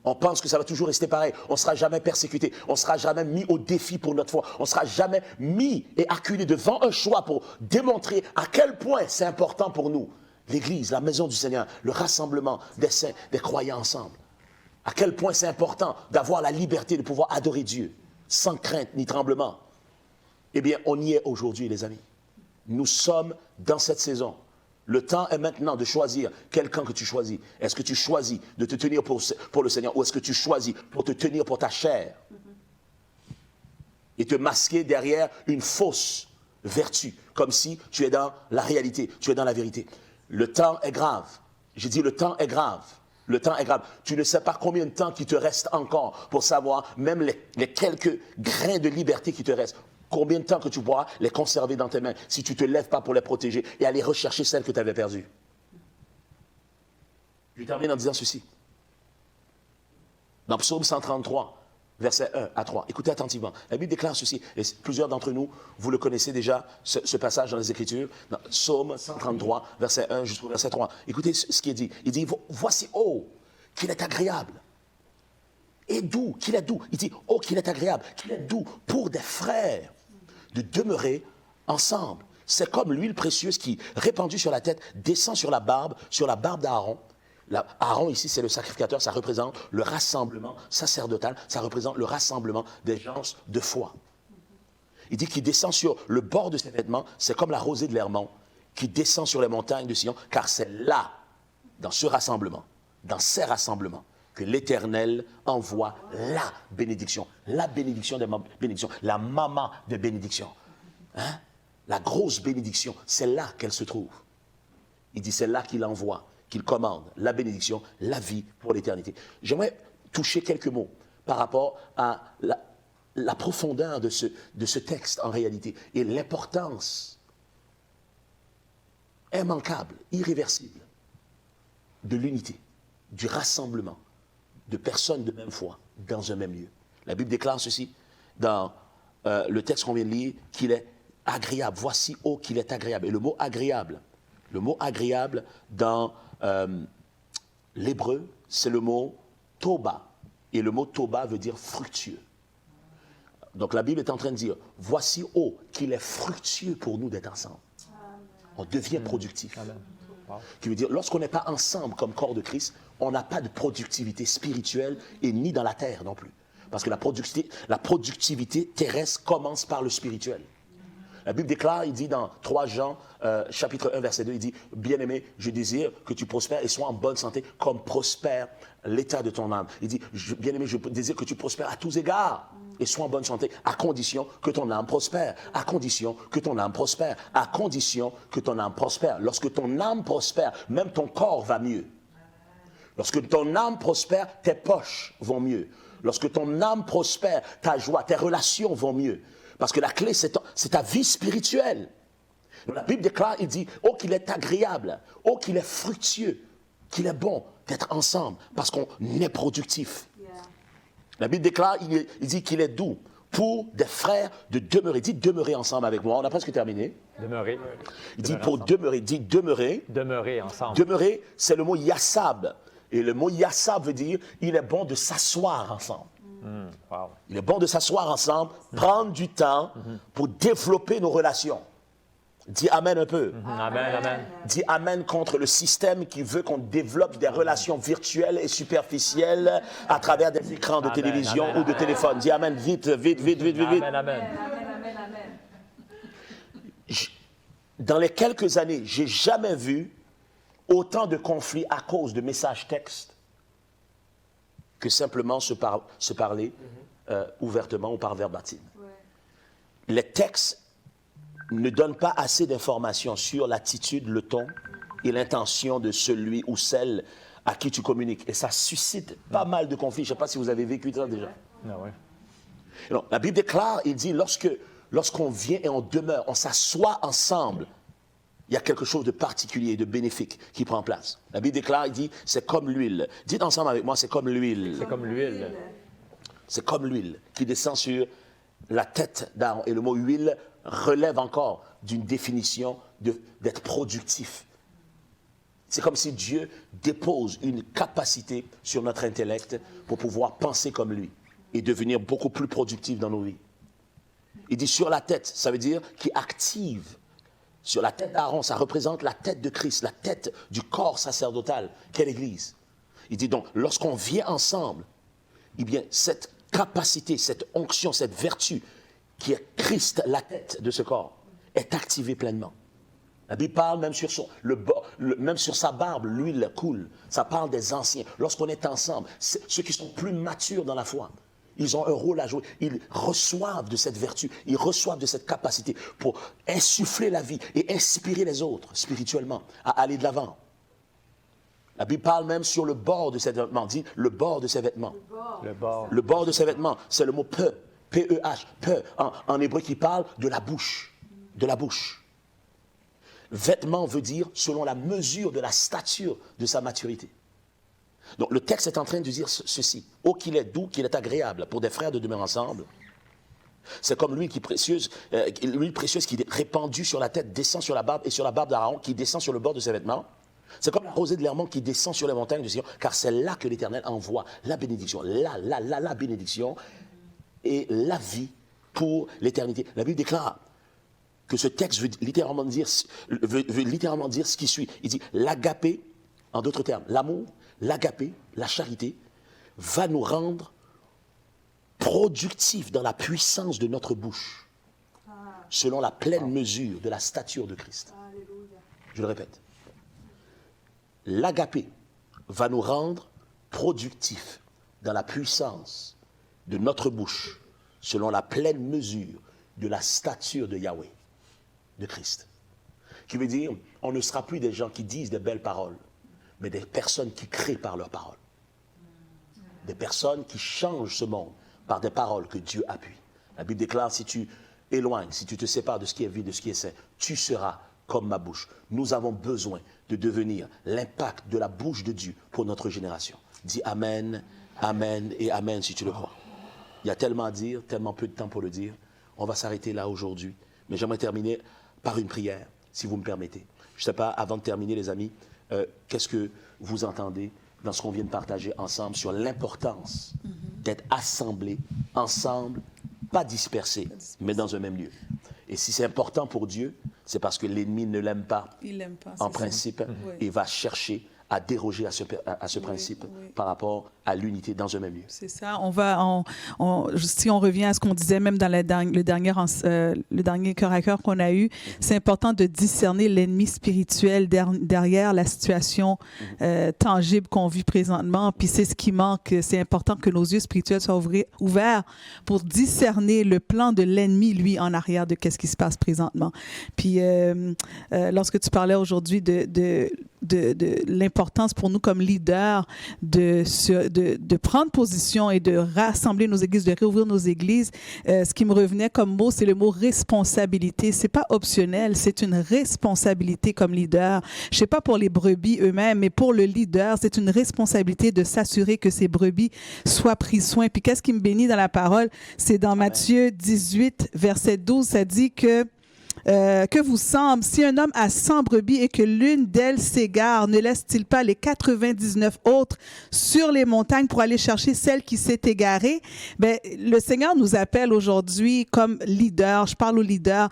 On pense que ça va toujours rester pareil. On ne sera jamais persécuté. On ne sera jamais mis au défi pour notre foi. On ne sera jamais mis et acculé devant un choix pour démontrer à quel point c'est important pour nous. L'Église, la maison du Seigneur, le rassemblement des saints, des croyants ensemble. À quel point c'est important d'avoir la liberté de pouvoir adorer Dieu sans crainte ni tremblement. Eh bien, on y est aujourd'hui, les amis. Nous sommes dans cette saison. Le temps est maintenant de choisir quel camp que tu choisis. Est-ce que tu choisis de te tenir pour le Seigneur ou est-ce que tu choisis pour te tenir pour ta chair et te masquer derrière une fausse vertu, comme si tu es dans la réalité, tu es dans la vérité. Le temps est grave. J'ai dit le temps est grave. Le temps est grave. Tu ne sais pas combien de temps qui te reste encore pour savoir même les quelques grains de liberté qui te restent. Combien de temps que tu pourras les conserver dans tes mains si tu ne te lèves pas pour les protéger et aller rechercher celles que tu avais perdues. Je termine en disant ceci. Dans Psaume 133, versets 1 à 3. Écoutez attentivement. La Bible déclare ceci, et plusieurs d'entre nous, vous le connaissez déjà, ce passage dans les Écritures, dans Psaume 133, verset 1 jusqu'au verset 3. Écoutez ce qu'il dit. Il dit, voici, oh, qu'il est agréable. Et doux, qu'il est doux. Il dit, oh, qu'il est agréable, qu'il est doux pour des frères de demeurer ensemble. C'est comme l'huile précieuse qui, répandue sur la tête, descend sur la barbe d'Aaron. Aaron, ici, c'est le sacrificateur, ça représente le rassemblement sacerdotal, ça représente le rassemblement des gens de foi. Il dit qu'il descend sur le bord de ses vêtements, c'est comme la rosée de l'Hermon, qui descend sur les montagnes de Sion, car c'est là, dans ce rassemblement, dans ces rassemblements, que l'Éternel envoie la bénédiction des bénédictions, la maman de bénédiction. Hein? La grosse bénédiction, c'est là qu'elle se trouve. Il dit, c'est là qu'il envoie, qu'il commande la bénédiction, la vie pour l'éternité. J'aimerais toucher quelques mots par rapport à la profondeur de ce texte en réalité et l'importance immanquable, irréversible de l'unité, du rassemblement de personnes de même foi dans un même lieu. La Bible déclare ceci dans le texte qu'on vient de lire, qu'il est agréable. Voici, oh, qu'il est agréable. Et le mot agréable dans l'hébreu, c'est le mot toba. Et le mot toba veut dire fructueux. Donc la Bible est en train de dire, voici, oh, qu'il est fructueux pour nous d'être ensemble. On devient productif. Amen. Wow. Qui veut dire, lorsqu'on n'est pas ensemble comme corps de Christ, on n'a pas de productivité spirituelle et ni dans la terre non plus. Parce que la productivité terrestre commence par le spirituel. La Bible déclare, il dit dans 3 Jean, chapitre 1, verset 2, il dit, « Bien-aimé, je désire que tu prospères et sois en bonne santé comme prospère l'état de ton âme. » Il dit, « Bien-aimé, je désire que tu prospères à tous égards et sois en bonne santé, à condition que ton âme prospère, à condition que ton âme prospère, à condition que ton âme prospère. » Lorsque ton âme prospère, même ton corps va mieux. Lorsque ton âme prospère, tes poches vont mieux. Lorsque ton âme prospère, ta joie, tes relations vont mieux. Parce que la clé, c'est ta vie spirituelle. Donc, la Bible déclare, il dit, oh qu'il est agréable, oh qu'il est fructueux, qu'il est bon d'être ensemble, parce qu'on est productif. Yeah. La Bible déclare, il dit qu'il est doux pour des frères de demeurer. Dites demeurer ensemble avec moi, on a presque terminé. Demeurer. Il dit pour demeurer, dites demeurer. Demeurer ensemble. Demeurer, c'est le mot yassab. Et le mot yassab veut dire, il est bon de s'asseoir ensemble. Wow. Il est bon de s'asseoir ensemble, prendre du temps pour développer nos relations. Dis amen un peu. Amen, amen. Dis amen contre le système qui veut qu'on développe des relations virtuelles et superficielles à travers des écrans de télévision ou de téléphone. Dis amen vite, vite, vite, vite, vite. Amen, amen. Dans les quelques années, j'ai jamais vu autant de conflits à cause de messages textes que simplement se parler ouvertement ou par verbatim. Ouais. Les textes ne donnent pas assez d'informations sur l'attitude, le ton et l'intention de celui ou celle à qui tu communiques. Et ça suscite pas mal de conflits. Je ne sais pas si vous avez vécu ça déjà. Ah ouais. Alors, la Bible déclare, il dit, lorsqu'on vient et on demeure, on s'assoit ensemble, il y a quelque chose de particulier, de bénéfique qui prend place. La Bible déclare, il dit, c'est comme l'huile. Dites ensemble avec moi, c'est comme l'huile. C'est comme l'huile. C'est comme l'huile qui descend sur la tête d'Aaron. Et le mot huile relève encore d'une définition d'être productif. C'est comme si Dieu dépose une capacité sur notre intellect pour pouvoir penser comme lui et devenir beaucoup plus productif dans nos vies. Il dit sur la tête, ça veut dire qu'il active. Sur la tête d'Aaron, ça représente la tête de Christ, la tête du corps sacerdotal qu'est l'Église. Il dit donc, lorsqu'on vient ensemble, eh bien, cette capacité, cette onction, cette vertu qui est Christ, la tête de ce corps, est activée pleinement. La Bible parle même même sur sa barbe, l'huile coule. Ça parle des anciens. Lorsqu'on est ensemble, ceux qui sont plus matures dans la foi, ils ont un rôle à jouer. Ils reçoivent de cette vertu, ils reçoivent de cette capacité pour insuffler la vie et inspirer les autres spirituellement à aller de l'avant. La Bible parle même sur le bord de ses vêtements. Dit le bord de ses vêtements. Le bord de ses vêtements, c'est le mot peu, P-E-H, peu, en hébreu qui parle de la bouche. De la bouche. Vêtement veut dire selon la mesure de la stature de sa maturité. Donc, le texte est en train de dire ceci. « Oh, qu'il est doux, qu'il est agréable pour des frères de demeurer ensemble. » C'est comme l'huile précieuse qui est répandue sur la tête, descend sur la barbe, et sur la barbe d'Aaron, qui descend sur le bord de ses vêtements. C'est comme la rosée de l'Hermon qui descend sur les montagnes de Sion, car c'est là que l'Éternel envoie la bénédiction, la bénédiction et la vie pour l'éternité. La Bible déclare que ce texte veut littéralement dire ce qui suit. Il dit l'agapé, en d'autres termes, l'amour, l'agapé, la charité, va nous rendre productifs dans la puissance de notre bouche, selon la pleine mesure de la stature de Christ. Je le répète. L'agapé va nous rendre productifs dans la puissance de notre bouche, selon la pleine mesure de la stature de Yahweh, de Christ. Qui veut dire, on ne sera plus des gens qui disent des belles paroles, mais des personnes qui créent par leurs paroles. Des personnes qui changent ce monde par des paroles que Dieu appuie. La Bible déclare, si tu éloignes, si tu te sépares de ce qui est vie, de ce qui est saint, tu seras comme ma bouche. Nous avons besoin de devenir l'impact de la bouche de Dieu pour notre génération. Dis Amen, Amen et Amen si tu le crois. Il y a tellement à dire, tellement peu de temps pour le dire. On va s'arrêter là aujourd'hui. Mais j'aimerais terminer par une prière, si vous me permettez. Je ne sais pas, avant de terminer, les amis, qu'est-ce que vous entendez dans ce qu'on vient de partager ensemble sur l'importance d'être assemblés ensemble, pas dispersés, mais dans un même lieu. Et si c'est important pour Dieu, c'est parce que l'ennemi ne l'aime pas. Il l'aime pas, en principe, et va chercher à déroger à ce principe par rapport à l'unité dans un même lieu. C'est ça. Si on revient à ce qu'on disait même dans le dernier cœur à cœur qu'on a eu, c'est important de discerner l'ennemi spirituel derrière la situation tangible qu'on vit présentement. Puis c'est ce qui manque. C'est important que nos yeux spirituels soient ouverts pour discerner le plan de l'ennemi, lui, en arrière de qu'est-ce qui se passe présentement. Puis lorsque tu parlais aujourd'hui de l'importance pour nous comme leaders de prendre position et de rassembler nos églises, de réouvrir nos églises. Ce qui me revenait comme mot, c'est le mot responsabilité. C'est pas optionnel, c'est une responsabilité comme leader. Je sais pas pour les brebis eux-mêmes, mais pour le leader, c'est une responsabilité de s'assurer que ces brebis soient pris soin. Puis qu'est-ce qui me bénit dans la parole? C'est dans Matthieu 18, verset 12, ça dit que vous semble, si un homme a 100 brebis et que l'une d'elles s'égare, ne laisse-t-il pas les 99 autres sur les montagnes pour aller chercher celle qui s'est égarée? Ben, le Seigneur nous appelle aujourd'hui comme leaders. Je parle aux leaders.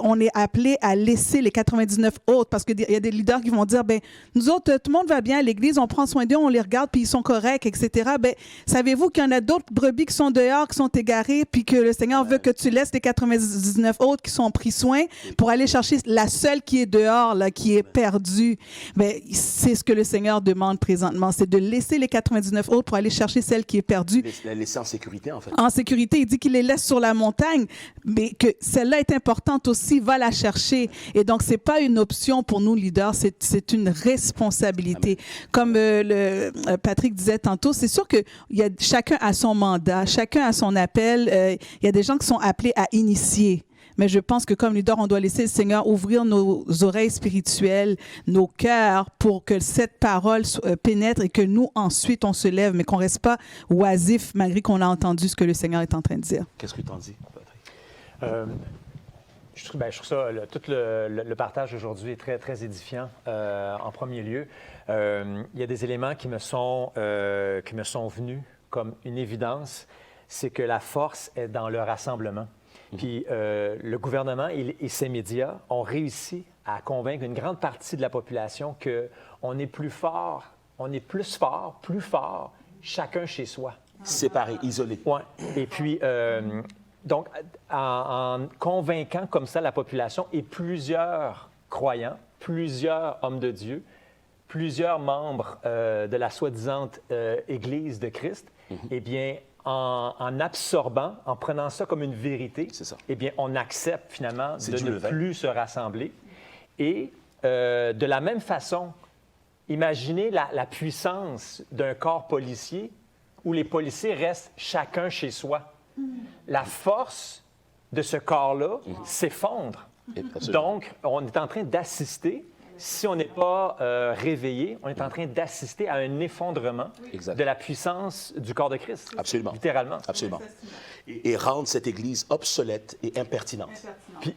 On est appelé à laisser les 99 autres parce qu'il y a des leaders qui vont dire, ben, nous autres, tout le monde va bien à l'église, on prend soin d'eux, on les regarde, puis ils sont corrects, etc. Ben, savez-vous qu'il y en a d'autres brebis qui sont dehors, qui sont égarées, puis que le Seigneur veut que tu laisses les 99 autres qui sont pris soin pour aller chercher la seule qui est dehors, là, qui est perdue. Mais c'est ce que le Seigneur demande présentement, c'est de laisser les 99 autres pour aller chercher celle qui est perdue. La laisser en sécurité, en fait. En sécurité, il dit qu'il les laisse sur la montagne, mais que celle-là est importante aussi, va la chercher. Et donc, c'est pas une option pour nous, leaders, c'est une responsabilité. Amen. Comme Patrick disait tantôt, c'est sûr que chacun a son mandat, chacun a son appel. Il y a des gens qui sont appelés à initier. Mais je pense que comme leader, on doit laisser le Seigneur ouvrir nos oreilles spirituelles, nos cœurs, pour que cette parole pénètre et que nous, ensuite, on se lève, mais qu'on ne reste pas oisif malgré qu'on a entendu ce que le Seigneur est en train de dire. Qu'est-ce que tu en dis, Patrick? Je trouve ça, tout le partage aujourd'hui est très, très édifiant. En premier lieu, il y a des éléments qui me sont venus comme une évidence, c'est que la force est dans le rassemblement. Puis le gouvernement et ses médias ont réussi à convaincre une grande partie de la population qu'on est plus fort, plus fort, chacun chez soi. Séparé, isolé. Oui. Et puis, donc, en convainquant comme ça la population et plusieurs croyants, plusieurs hommes de Dieu, plusieurs membres de la soi-disant Église de Christ, eh bien, en absorbant, en prenant ça comme une vérité, eh bien, on accepte finalement de ne plus se rassembler. Et de la même façon, imaginez la puissance d'un corps policier où les policiers restent chacun chez soi. La force de ce corps-là s'effondre. Donc, on est en train d'assister si on n'est pas réveillé, on est en train d'assister à un effondrement Exact. de la puissance du corps de Christ. Absolument. Littéralement. Absolument. Et rendre cette Église obsolète et impertinente.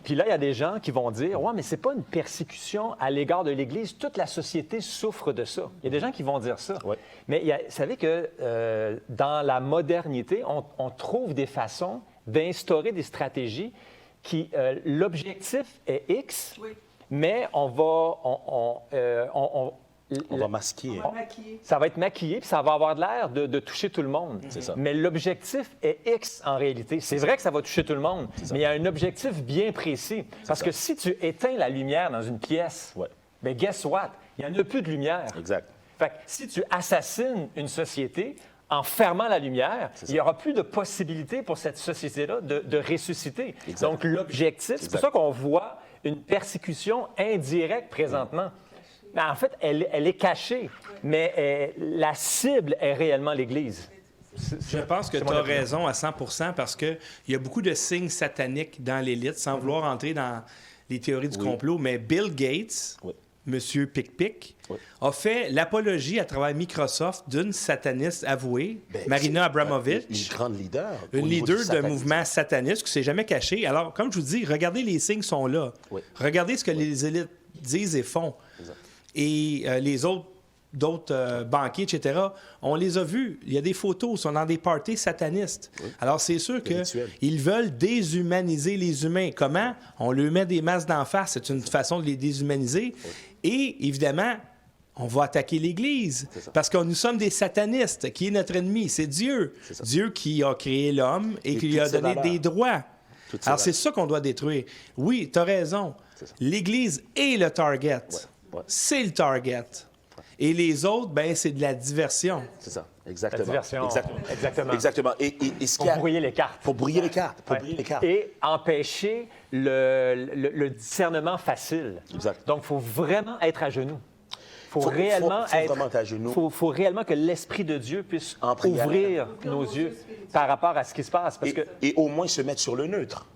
Puis là, il y a des gens qui vont dire « Ouais, mais c'est pas une persécution à l'égard de l'Église. Toute la société souffre de ça. » Il y a des gens qui vont dire ça. Ouais. Mais vous savez que dans la modernité, on trouve des façons d'instaurer des stratégies qui, l'objectif est X, mais on va masquer. ça va être maquillé, puis ça va avoir de l'air de toucher tout le monde. C'est ça. Mais l'objectif est X en réalité. C'est vrai que ça va toucher tout le monde, mais il y a un objectif bien précis. Parce ça. que si tu éteins la lumière dans une pièce, Ouais. bien, guess what? Il n'y en a plus de lumière. Exact. Fait que si tu assassines une société en fermant la lumière, il n'y aura plus de possibilité pour cette société-là de ressusciter. Exact. Donc, l'objectif, c'est pour ça qu'on voit une persécution indirecte présentement. Mais en fait, elle est cachée, mais la cible est réellement l'Église. Je pense que tu as raison à 100 parce qu'il y a beaucoup de signes sataniques dans l'élite, sans vouloir entrer dans les théories du complot, mais Bill Gates, Monsieur Pic-Pic, a fait l'apologie à travers Microsoft d'une sataniste avouée, Marina Abramovic. Une grande leader. Une leader d'un mouvement sataniste qui ne s'est jamais caché. Alors, comme je vous dis, regardez, les signes sont là. Oui. Regardez ce que les élites disent et font. Exact. Et d'autres banquiers, etc., on les a vus. Il y a des photos, ils sont dans des parties satanistes. Oui. Alors, c'est sûr qu'ils veulent déshumaniser les humains. Comment? On leur met des masques d'en face. C'est une façon de les déshumaniser. Oui. Et, évidemment, on va attaquer l'Église. Parce que nous sommes des satanistes. Qui est notre ennemi? C'est Dieu. C'est Dieu qui a créé l'homme et qui lui a donné des droits. Alors, c'est ça qu'on doit détruire. Oui, tu as raison. L'Église est le target. Ouais. C'est le target. Et les autres, ben c'est de la diversion. C'est ça, exactement. La diversion, exactement. Exactement. Et ce pour brouiller les cartes. Pour brouiller les cartes. Pour brouiller les cartes. Et empêcher le discernement facile. Exact. Donc, il faut vraiment être à genoux. Il faut réellement être à genoux. Faut réellement que l'Esprit de Dieu puisse ouvrir nos yeux par rapport à ce qui se passe. Parce et au moins se mettre sur le neutre.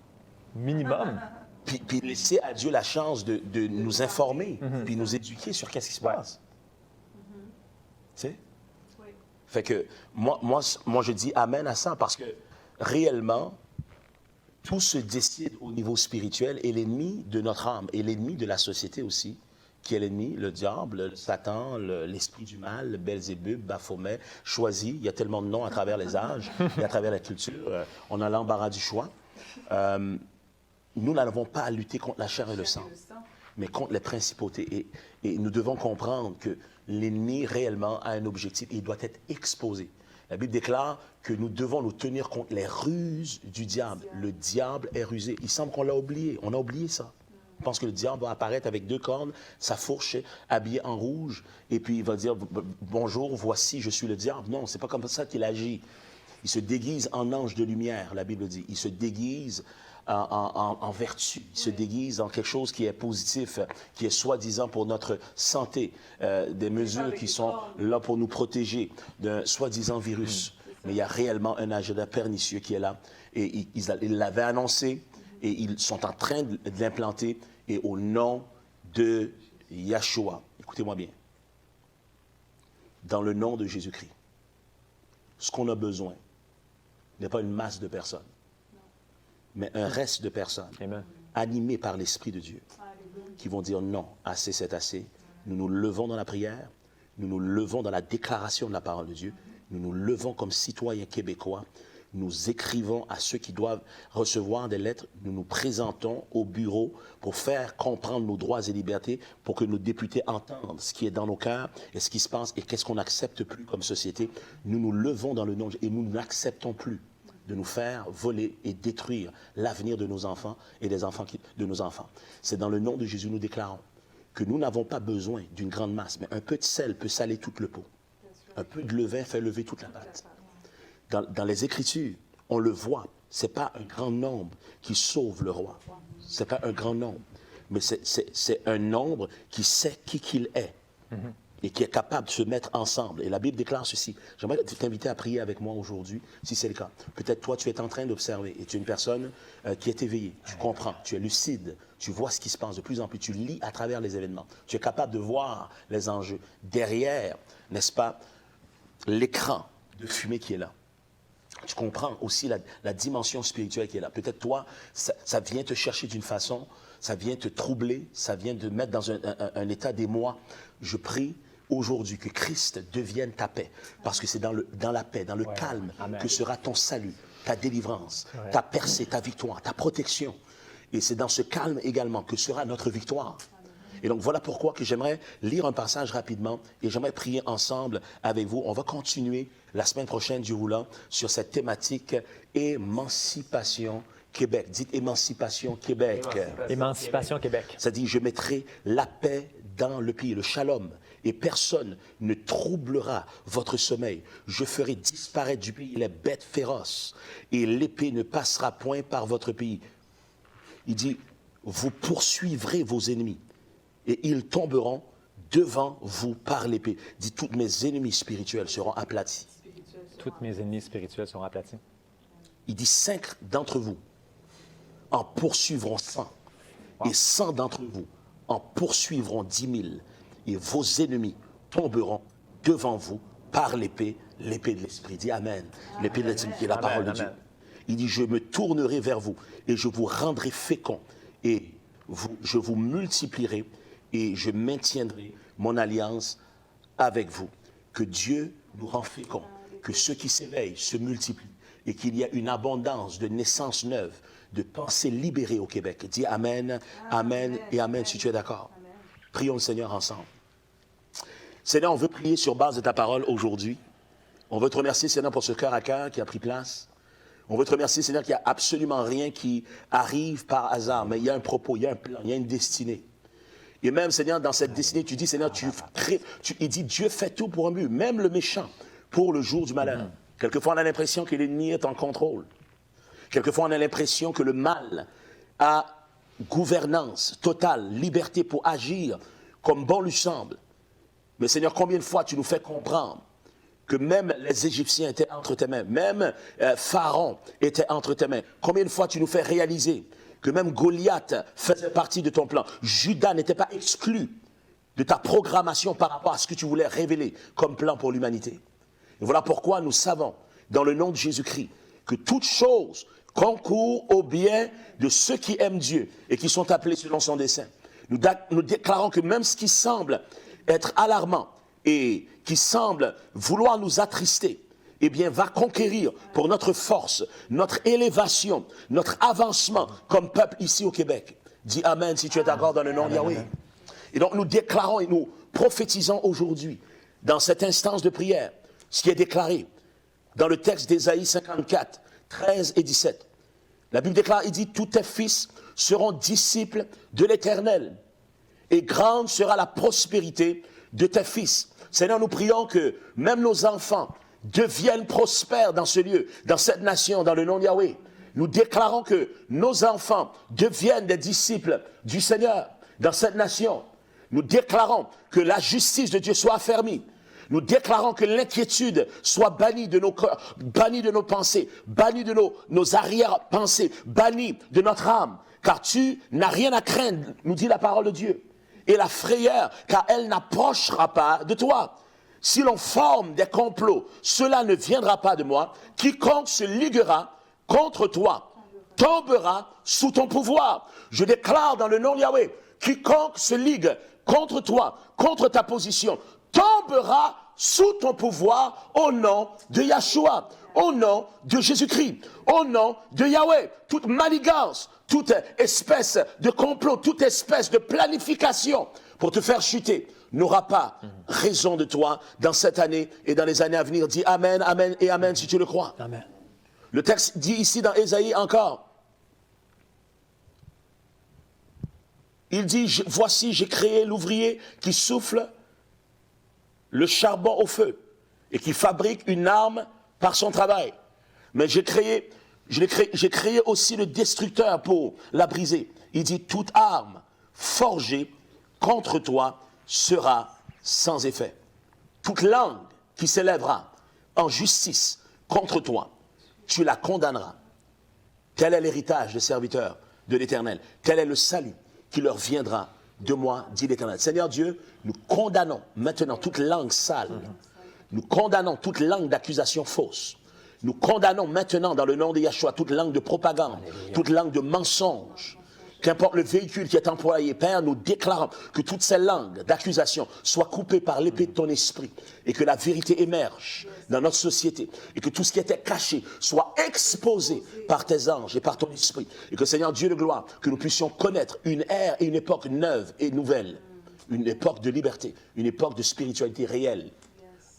Minimum. Puis laisser à Dieu la chance de nous informer, puis nous éduquer sur qu'est-ce qui se passe. Tu sais? Oui. Fait que moi, je dis amen à ça, parce que réellement, tout se décide au niveau spirituel, et l'ennemi de notre âme, et l'ennemi de la société aussi, qui est l'ennemi, le diable, le Satan, l'esprit du mal, Belzébub, Baphomet, choisi. Il y a tellement de noms à travers les âges et à travers la culture. On a l'embarras du choix. Nous n'avons pas à lutter contre la chair et le sang, mais contre les principautés. Et nous devons comprendre que l'ennemi réellement a un objectif et il doit être exposé. La Bible déclare que nous devons nous tenir contre les ruses du diable. Le diable est rusé. Il semble qu'on l'a oublié. On a oublié ça. On pense que le diable va apparaître avec 2 cornes, sa fourche, habillé en rouge, et puis il va dire « Bonjour, voici, je suis le diable ». Non, c'est pas comme ça qu'il agit. Il se déguise en ange de lumière, la Bible dit. Il se déguise en vertu, il se déguise en quelque chose qui est positif, qui est soi-disant pour notre santé, des mesures qui sont là pour nous protéger d'un soi-disant virus. Mais il y a réellement un agenda pernicieux qui est là. Et ils l'avaient annoncé, et ils sont en train de l'implanter, et au nom de Yahshua. Écoutez-moi bien. Dans le nom de Jésus-Christ, ce qu'on a besoin n'est pas une masse de personnes, mais un reste de personnes animées par l'Esprit de Dieu qui vont dire non, assez c'est assez. Nous nous levons dans la prière, nous nous levons dans la déclaration de la parole de Dieu, nous nous levons comme citoyens québécois, nous écrivons à ceux qui doivent recevoir des lettres, nous nous présentons au bureau pour faire comprendre nos droits et libertés, pour que nos députés entendent ce qui est dans nos cœurs et ce qui se passe et qu'est-ce qu'on n'accepte plus comme société. Nous nous levons dans le nom et nous n'acceptons plus de nous faire voler et détruire l'avenir de nos enfants et des enfants de nos enfants. C'est dans le nom de Jésus, nous déclarons que nous n'avons pas besoin d'une grande masse, mais un peu de sel peut saler toute le pot. Un peu de levain fait lever toute la pâte. Dans les Écritures, on le voit, ce n'est pas un grand nombre qui sauve le roi. Ce n'est pas un grand nombre, mais c'est un nombre qui sait qui qu'il est. et qui est capable de se mettre ensemble. Et la Bible déclare ceci. J'aimerais t'inviter à prier avec moi aujourd'hui, si c'est le cas. Peut-être toi, tu es en train d'observer et tu es une personne qui est éveillée. Tu comprends, tu es lucide, tu vois ce qui se passe de plus en plus. Tu lis à travers les événements. Tu es capable de voir les enjeux. Derrière, n'est-ce pas, l'écran de fumée qui est là. Tu comprends aussi la dimension spirituelle qui est là. Peut-être toi, ça vient te chercher d'une façon, ça vient te troubler, ça vient te mettre dans un état d'émoi. Je prie aujourd'hui que Christ devienne ta paix, parce que c'est dans la paix, dans le calme, Amen. que sera ton salut, ta délivrance, ta percée, ta victoire, ta protection. Et c'est dans ce calme également que sera notre victoire. Et donc, voilà pourquoi que j'aimerais lire un passage rapidement et j'aimerais prier ensemble avec vous. On va continuer la semaine prochaine du roulant sur cette thématique Émancipation Québec. Dites Émancipation Québec. Émancipation Québec. Ça dit, je mettrai la paix dans le pays, le shalom, et personne ne troublera votre sommeil. Je ferai disparaître du pays les bêtes féroces, et l'épée ne passera point par votre pays. Il dit, vous poursuivrez vos ennemis, et ils tomberont devant vous par l'épée. Dit, toutes mes ennemis spirituels seront aplatis. Toutes mes ennemis spirituels seront aplatis. Il dit, 5 d'entre vous en poursuivront 100, et 100 d'entre vous en poursuivront 10 000, et vos ennemis tomberont devant vous par l'épée de l'Esprit. Dit Amen. L'épée de l'Esprit, qui est la parole de Dieu. Il dit, je me tournerai vers vous, et je vous rendrai fécond, et je vous multiplierai, et je maintiendrai mon alliance avec vous. Que Dieu nous rend féconds, que ceux qui s'éveillent se multiplient, et qu'il y a une abondance de naissances neuves, de pensées libérées au Québec. Dis Amen, Amen et Amen si tu es d'accord. Prions le Seigneur ensemble. Seigneur, on veut prier sur base de ta parole aujourd'hui. On veut te remercier, Seigneur, pour ce cœur à cœur qui a pris place. On veut te remercier, Seigneur, qu'il n'y a absolument rien qui arrive par hasard, mais il y a un propos, il y a un plan, il y a une destinée. Et même, Seigneur, dans cette destinée, tu dis, Seigneur, il dit, Dieu fait tout pour un but, même le méchant, pour le jour du malheur. Quelquefois, on a l'impression que l'ennemi est en contrôle. Quelquefois, on a l'impression que le mal a gouvernance totale, liberté pour agir comme bon lui semble. Mais Seigneur, combien de fois tu nous fais comprendre que même les Égyptiens étaient entre tes mains, même Pharaon était entre tes mains. Combien de fois tu nous fais réaliser que même Goliath faisait partie de ton plan. Judas n'était pas exclu de ta programmation par rapport à ce que tu voulais révéler comme plan pour l'humanité. Et voilà pourquoi nous savons, dans le nom de Jésus-Christ, que toute chose concourt au bien de ceux qui aiment Dieu et qui sont appelés selon son dessein. Nous déclarons que même ce qui semble être alarmant et qui semble vouloir nous attrister, eh bien, va conquérir pour notre force, notre élévation, notre avancement comme peuple ici au Québec. Dis Amen si tu es d'accord dans le nom de Yahweh. Et donc, nous déclarons et nous prophétisons aujourd'hui, dans cette instance de prière, ce qui est déclaré dans le texte d'Ésaïe 54, 13 et 17. La Bible déclare, il dit, tous tes fils seront disciples de l'Éternel, et grande sera la prospérité de tes fils. Seigneur, nous prions que même nos enfants deviennent prospères dans ce lieu, dans cette nation, dans le nom de Yahweh. Nous déclarons que nos enfants deviennent des disciples du Seigneur dans cette nation. Nous déclarons que la justice de Dieu soit affermie. Nous déclarons que l'inquiétude soit bannie de nos cœurs, bannie de nos pensées, bannie de nos arrière-pensées, bannie de notre âme. Car tu n'as rien à craindre, nous dit la parole de Dieu. Et la frayeur, car elle n'approchera pas de toi. Si l'on forme des complots, cela ne viendra pas de moi. Quiconque se liguera contre toi tombera sous ton pouvoir. Je déclare dans le nom de Yahweh, quiconque se ligue contre toi, contre ta position, tombera sous ton pouvoir au nom de Yahshua, au nom de Jésus-Christ, au nom de Yahweh. Toute manigance, toute espèce de complot, toute espèce de planification pour te faire chuter n'aura pas raison de toi dans cette année et dans les années à venir. Dis Amen, Amen et Amen si tu le crois. Amen. Le texte dit ici dans Ésaïe encore, il dit, voici j'ai créé l'ouvrier qui souffle le charbon au feu et qui fabrique une arme par son travail. Mais j'ai créé aussi le destructeur pour la briser. Il dit, toute arme forgée contre toi sera sans effet. Toute langue qui s'élèvera en justice contre toi, tu la condamneras. Tel est l'héritage des serviteurs de l'Éternel. Tel est le salut qui leur viendra de moi, dit l'Éternel. Seigneur Dieu, nous condamnons maintenant toute langue sale. Nous condamnons toute langue d'accusation fausse. Nous condamnons maintenant dans le nom de Yahshua toute langue de propagande, toute langue de mensonge. Qu'importe le véhicule qui est employé, Père, nous déclarons que toutes ces langues d'accusation soient coupées par l'épée de ton esprit et que la vérité émerge dans notre société et que tout ce qui était caché soit exposé par tes anges et par ton esprit. Et que, Seigneur Dieu de gloire, que nous puissions connaître une ère et une époque neuve et nouvelle, une époque de liberté, une époque de spiritualité réelle,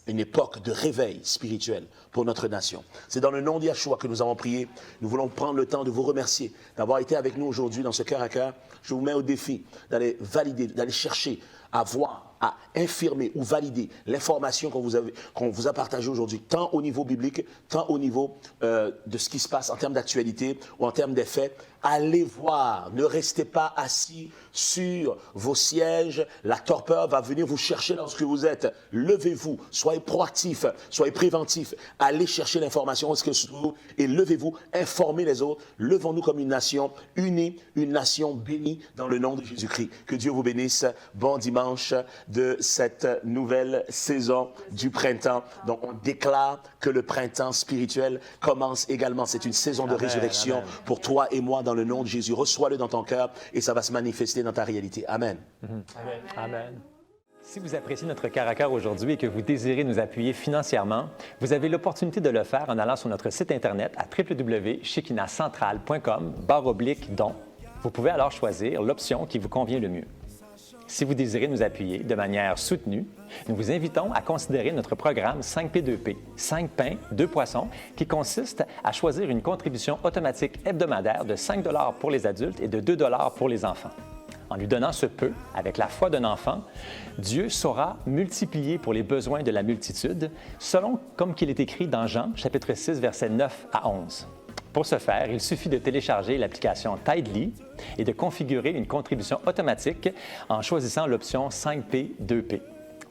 une époque de réveil spirituel pour notre nation. C'est dans le nom de Yahshua que nous avons prié. Nous voulons prendre le temps de vous remercier d'avoir été avec nous aujourd'hui dans ce cœur à cœur. Je vous mets au défi d'aller valider, d'aller chercher à voir, à infirmer ou valider l'information qu'on vous a partagée aujourd'hui, tant au niveau biblique, tant au niveau de ce qui se passe en termes d'actualité ou en termes des faits. Allez voir, ne restez pas assis sur vos sièges. La torpeur va venir vous chercher lorsque vous êtes. Levez-vous, soyez proactifs, soyez préventifs. Allez chercher l'information et levez-vous, informez les autres. Levons-nous comme une nation unie, une nation bénie dans le nom de Jésus-Christ. Que Dieu vous bénisse. Bon dimanche de cette nouvelle saison du printemps. Donc, on déclare que le printemps spirituel commence également. C'est une saison de résurrection pour toi et moi dans le nom de Jésus. Reçois-le dans ton cœur et ça va se manifester dans ta réalité. Amen. Amen. Amen. Si vous appréciez notre cœur à cœur aujourd'hui et que vous désirez nous appuyer financièrement, vous avez l'opportunité de le faire en allant sur notre site Internet à www.shekinahcentral.com/don. Vous pouvez alors choisir l'option qui vous convient le mieux. Si vous désirez nous appuyer de manière soutenue, nous vous invitons à considérer notre programme 5P2P, 5 pains, 2 poissons, qui consiste à choisir une contribution automatique hebdomadaire de 5 $ pour les adultes et de 2 $ pour les enfants. En lui donnant ce peu, avec la foi d'un enfant, Dieu saura multiplier pour les besoins de la multitude, selon comme qu'il est écrit dans Jean, chapitre 6, versets 9 à 11. Pour ce faire, il suffit de télécharger l'application Tidely et de configurer une contribution automatique en choisissant l'option 5P2P.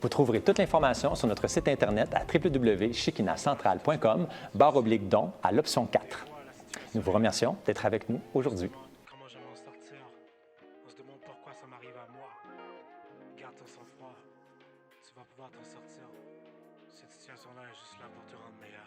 Vous trouverez toute l'information sur notre site Internet à www.shekinahcentral.com/don à l'option 4. Nous vous remercions d'être avec nous aujourd'hui. Comment je vais m'en sortir? On se demande pourquoi ça m'arrive à moi. Garde ton sang-froid. Tu vas pouvoir t'en sortir. Cette situation-là est juste là pour te rendre meilleur.